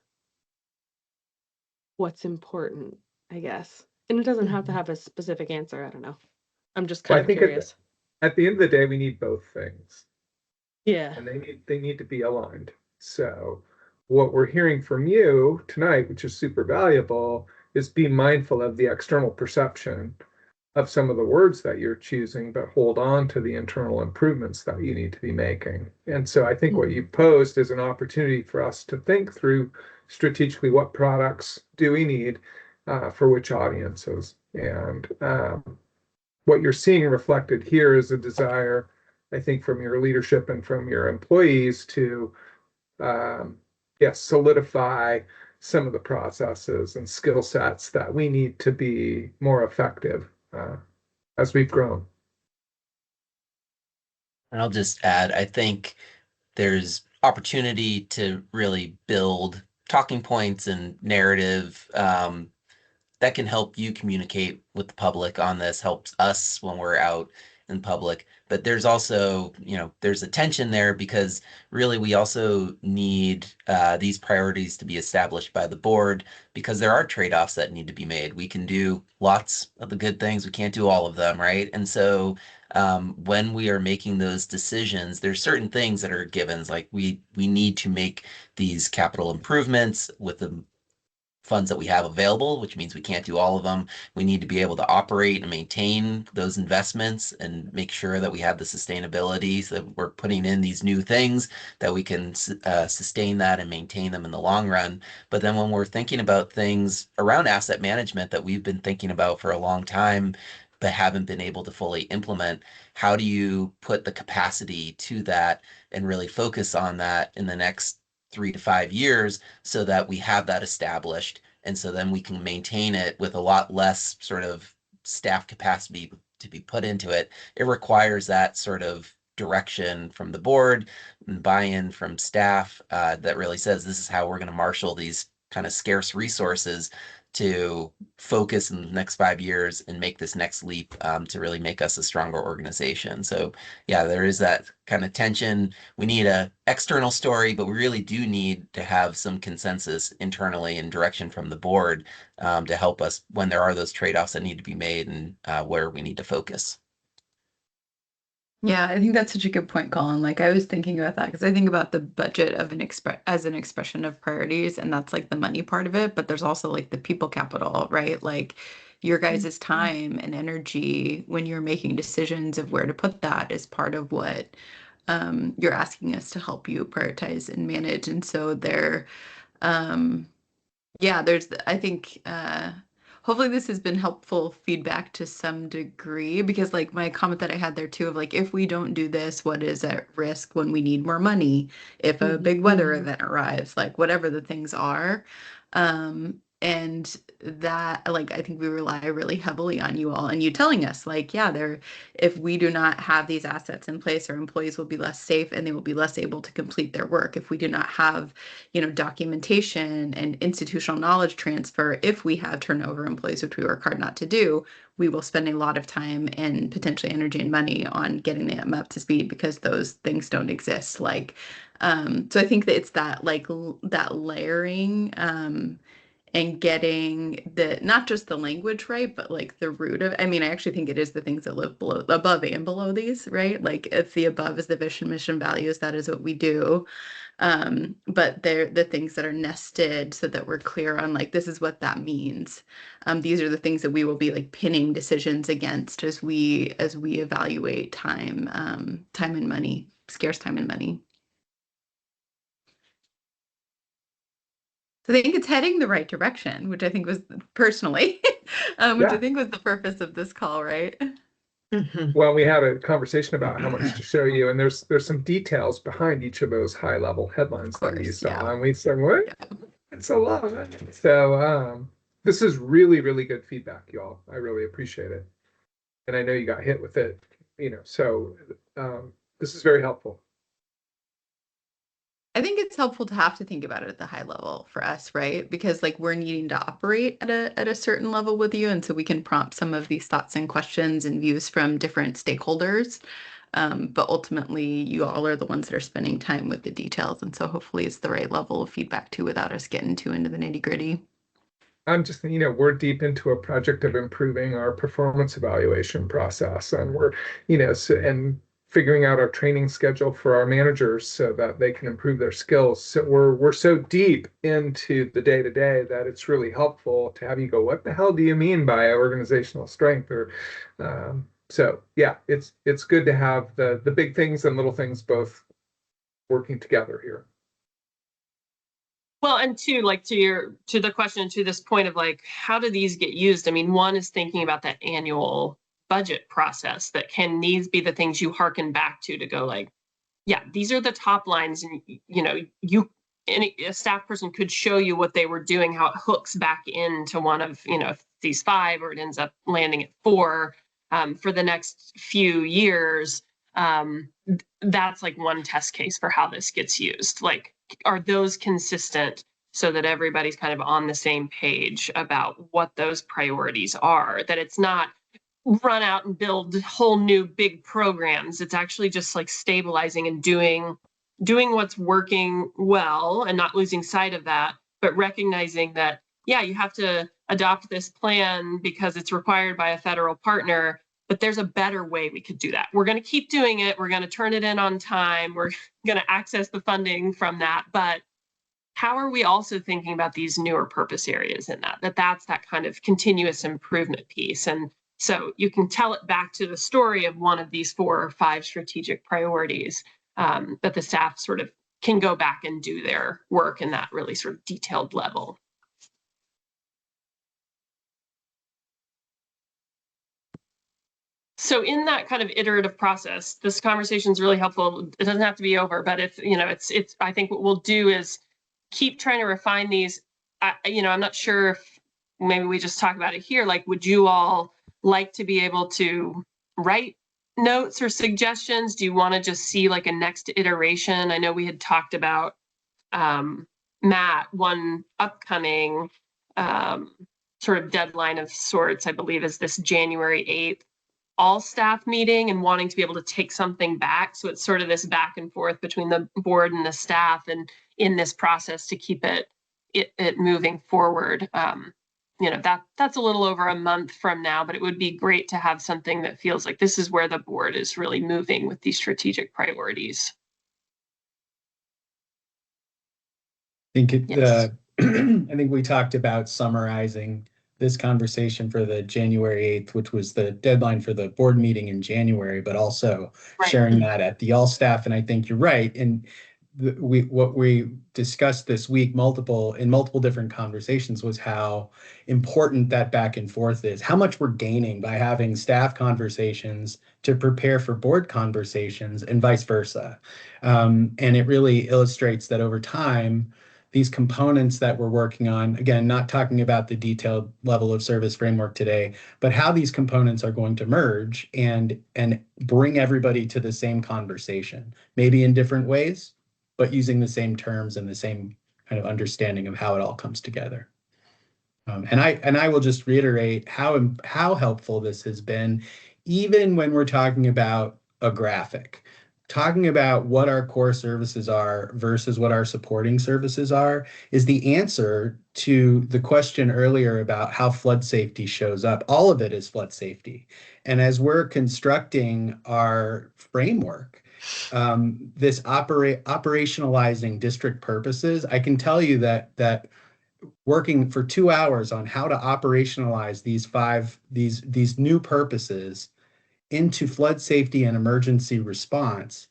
important, I guess. And it doesn't have to have a specific answer. I don't know. I'm just
Well,
kind
I
of
think
curious.
at the end of the day, we need both things,
Yeah.
and they need to be aligned. So what we're hearing from you tonight, which is super valuable, is be mindful of the external perception of some of the words that you're choosing, but hold on to the internal improvements that you need to be making. And so I think what you posed is an opportunity for us to think through strategically what products do we need for which audiences. And what you're seeing reflected here is a desire, I think, from your leadership and from your employees to, solidify some of the processes and skill sets that we need to be more effective as we've grown.
And I'll just add, I think there's opportunity to really build talking points and narrative that can help you communicate with the public on this, helps us when we're out in public. But there's also, there's a tension there because really we also need these priorities to be established by the board because there are trade-offs that need to be made. We can do lots of the good things, we can't do all of them, right? And so when we are making those decisions, there's certain things that are givens, like we need to make these capital improvements with the funds that we have available, which means we can't do all of them. We need to be able to operate and maintain those investments and make sure that we have the sustainability so that we're putting in these new things that we can sustain that and maintain them in the long run. But then when we're thinking about things around asset management that we've been thinking about for a long time, but haven't been able to fully implement, how do you put the capacity to that and really focus on that in the next 3 to 5 years so that we have that established and so then we can maintain it with a lot less sort of staff capacity to be put into it. It requires that sort of direction from the board and buy-in from staff that really says this is how we're going to marshal these kind of scarce resources to focus in the next 5 years and make this next leap to really make us a stronger organization. So yeah, there is that kind of tension. We need a external story, but we really do need to have some consensus internally and direction from the board to help us when there are those trade-offs that need to be made and where we need to focus.
Yeah, I think that's such a good point, Colin. Like I was thinking about that because I think about the budget of as an expression of priorities, and that's like the money part of it, but there's also like the people capital, right? Like your guys' time and energy when you're making decisions of where to put that is part of what you're asking us to help you prioritize and manage. And so um, I think hopefully this has been helpful feedback to some degree because like my comment that I had there too of like if we don't do this, what is at risk when we need more money? If a big weather event arrives, like whatever the things are. And that, like, I think we rely really heavily on you all and you telling us, like, yeah, if we do not have these assets in place, our employees will be less safe and they will be less able to complete their work. If we do not have, documentation and institutional knowledge transfer, if we have turnover employees, which we work hard not to do, we will spend a lot of time and potentially energy and money on getting them up to speed because those things don't exist. Like, so I think that it's that, like, that layering, and getting not just the language right, but like the root of, I mean, I actually think it is the things that live above and below these, right? Like, if the above is the vision, mission, values, that is what we do. But they're the things that are nested so that we're clear on, like, this is what that means. These are the things that we will be like pinning decisions against as we evaluate time and money, scarce time and money. So I think it's heading the right direction, which I think was personally, which I think was the purpose of this call, right?
Well, we had a conversation about how much to show you, and there's some details behind each of those high level headlines that you saw, and we said, what? Yeah. It's a lot. So this is really, really good feedback, y'all. I really appreciate it, and I know you got hit with it, so this is very helpful.
I think it's helpful to have to think about it at the high level for us, right? Because, like, we're needing to operate at a certain level with you, and so we can prompt some of these thoughts and questions and views from different stakeholders. But ultimately, you all are the ones that are spending time with the details, and so hopefully it's the right level of feedback too, without us getting too into the nitty-gritty.
I'm just, we're deep into a project of improving our performance evaluation process, and we're, and figuring out our training schedule for our managers so that they can improve their skills. So we're so deep into the day-to-day that it's really helpful to have you go, what the hell do you mean by organizational strength? Or so yeah, it's good to have the big things and little things both working together here.
Well, and to the question, to this point of, like, how do these get used? I mean, one is thinking about that annual budget process, that can these be the things you hearken back to go, like, yeah, these are the top lines, and a staff person could show you what they were doing, how it hooks back into one of these 5, or it ends up landing at 4 for the next few years. That's like one test case for how this gets used. Like, are those consistent so that everybody's kind of on the same page about what those priorities are, that it's not run out and build whole new big programs. It's actually just like stabilizing and doing what's working well and not losing sight of that, but recognizing that, yeah, you have to adopt this plan because it's required by a federal partner, but there's a better way we could do that. We're going to keep doing it. We're going to turn it in on time. We're going to access the funding from that. But how are we also thinking about these newer purpose areas in that's that kind of continuous improvement piece? And so you can tell it back to the story of one of these 4 or 5 strategic priorities, that the staff sort of can go back and do their work in that really sort of detailed level. So in that kind of iterative process, this conversation is really helpful. It doesn't have to be over, but if it's I think what we'll do is keep trying to refine these. I'm not sure if maybe we just talk about it here. Like, would you all like to be able to write notes or suggestions? Do you want to just see like a next iteration? I know we had talked about, Matt, one upcoming sort of deadline of sorts, I believe, is this January 8th all staff meeting, and wanting to be able to take something back. So it's sort of this back and forth between the board and the staff, and in this process to keep it moving forward. That's a little over a month from now, but it would be great to have something that feels like this is where the board is really moving with these strategic priorities.
I think we talked about summarizing this conversation for the January 8th, which was the deadline for the board meeting in January, but also sharing that at the all staff. And I think you're right. And what we discussed this week, in multiple different conversations, was how important that back and forth is, how much we're gaining by having staff conversations to prepare for board conversations and vice versa. And it really illustrates that over time, these components that we're working on, again, not talking about the detailed level of service framework today, but how these components are going to merge and bring everybody to the same conversation, maybe in different ways, but using the same terms and the same kind of understanding of how it all comes together. And I will just reiterate how helpful this has been, even when we're talking about a graphic. Talking about what our core services are versus what our supporting services are is the answer to the question earlier about how flood safety shows up. All of it is flood safety. And as we're constructing our framework, this operationalizing district purposes, I can tell you that working for 2 hours on how to operationalize these new purposes into flood safety and emergency response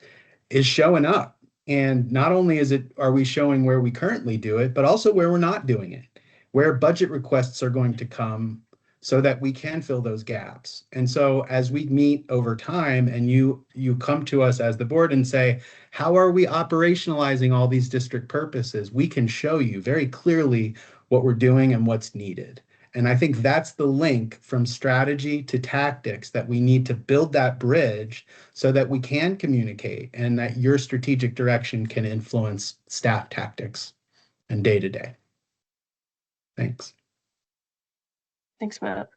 is showing up. And not only are we showing where we currently do it, but also where we're not doing it, where budget requests are going to come so that we can fill those gaps. And so as we meet over time and you come to us as the board and say, how are we operationalizing all these district purposes? We can show you very clearly what we're doing and what's needed. And I think that's the link from strategy to tactics that we need to build that bridge so that we can communicate and that your strategic direction can influence staff tactics and day to day. Thanks.
Thanks, Matt.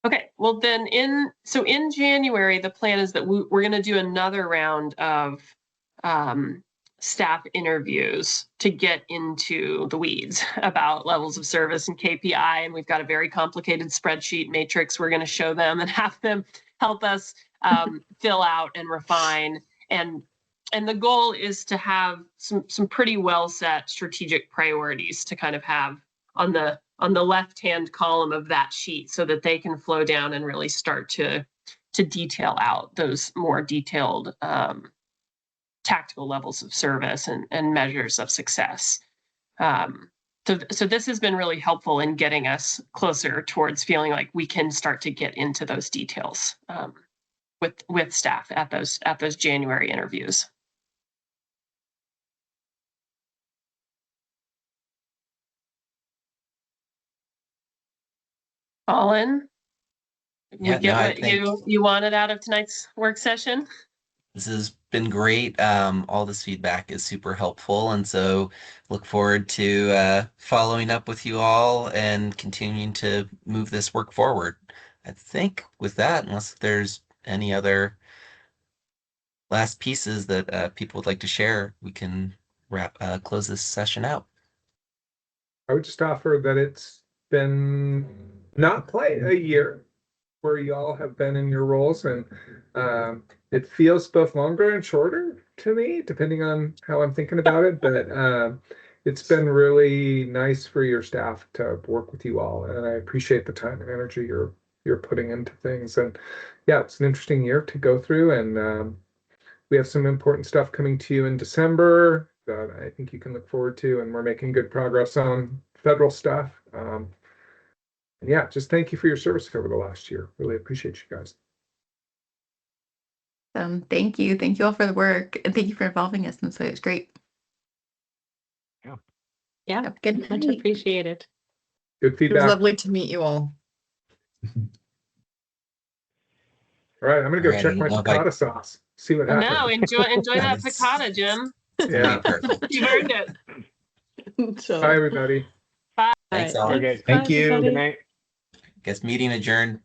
Okay, well then in January, the plan is that we're going to do another round of staff interviews to get into the weeds about levels of service and KPI. And we've got a very complicated spreadsheet matrix we're going to show them and have them help us fill out and refine. And the goal is to have some pretty well set strategic priorities to kind of have on the left-hand column of that sheet so that they can flow down and really start to detail out those more detailed tactical levels of service and measures of success. So this has been really helpful in getting us closer towards feeling like we can start to get into those details with staff at those January interviews. Colin,
Yeah,
we get
no, I
what
think
you wanted out of tonight's work session?
this has been great. All this feedback is super helpful, and so look forward to following up with you all and continuing to move this work forward. I think with that, unless there's any other last pieces that people would like to share, we can close this session out.
I would just offer that it's been not quite a year where y'all have been in your roles, and it feels both longer and shorter to me, depending on how I'm thinking about it. But it's been really nice for your staff to work with you all, and I appreciate the time and energy you're putting into things. And yeah, it's an interesting year to go through, and we have some important stuff coming to you in December that I think you can look forward to, and we're making good progress on federal stuff. And yeah, just thank you for your service over the last year. Really appreciate you guys.
Thank you. Thank you all for the work, and thank you for involving us. And so it was great.
Yeah,
Good
much
night.
appreciated.
Good
It was
feedback.
lovely to meet you all.
All right, I'm gonna go
Alrighty,
check my
well, bye.
piccata sauce. See what
No,
happens.
enjoy that
Yes.
piccata, Jim.
Yeah.
Perfect.
You've earned it.
So,
Bye, everybody.
Thanks,
all
all.
right,
Okay.
Bye,
Thank you.
everybody.
Good night.
Guess meeting adjourned.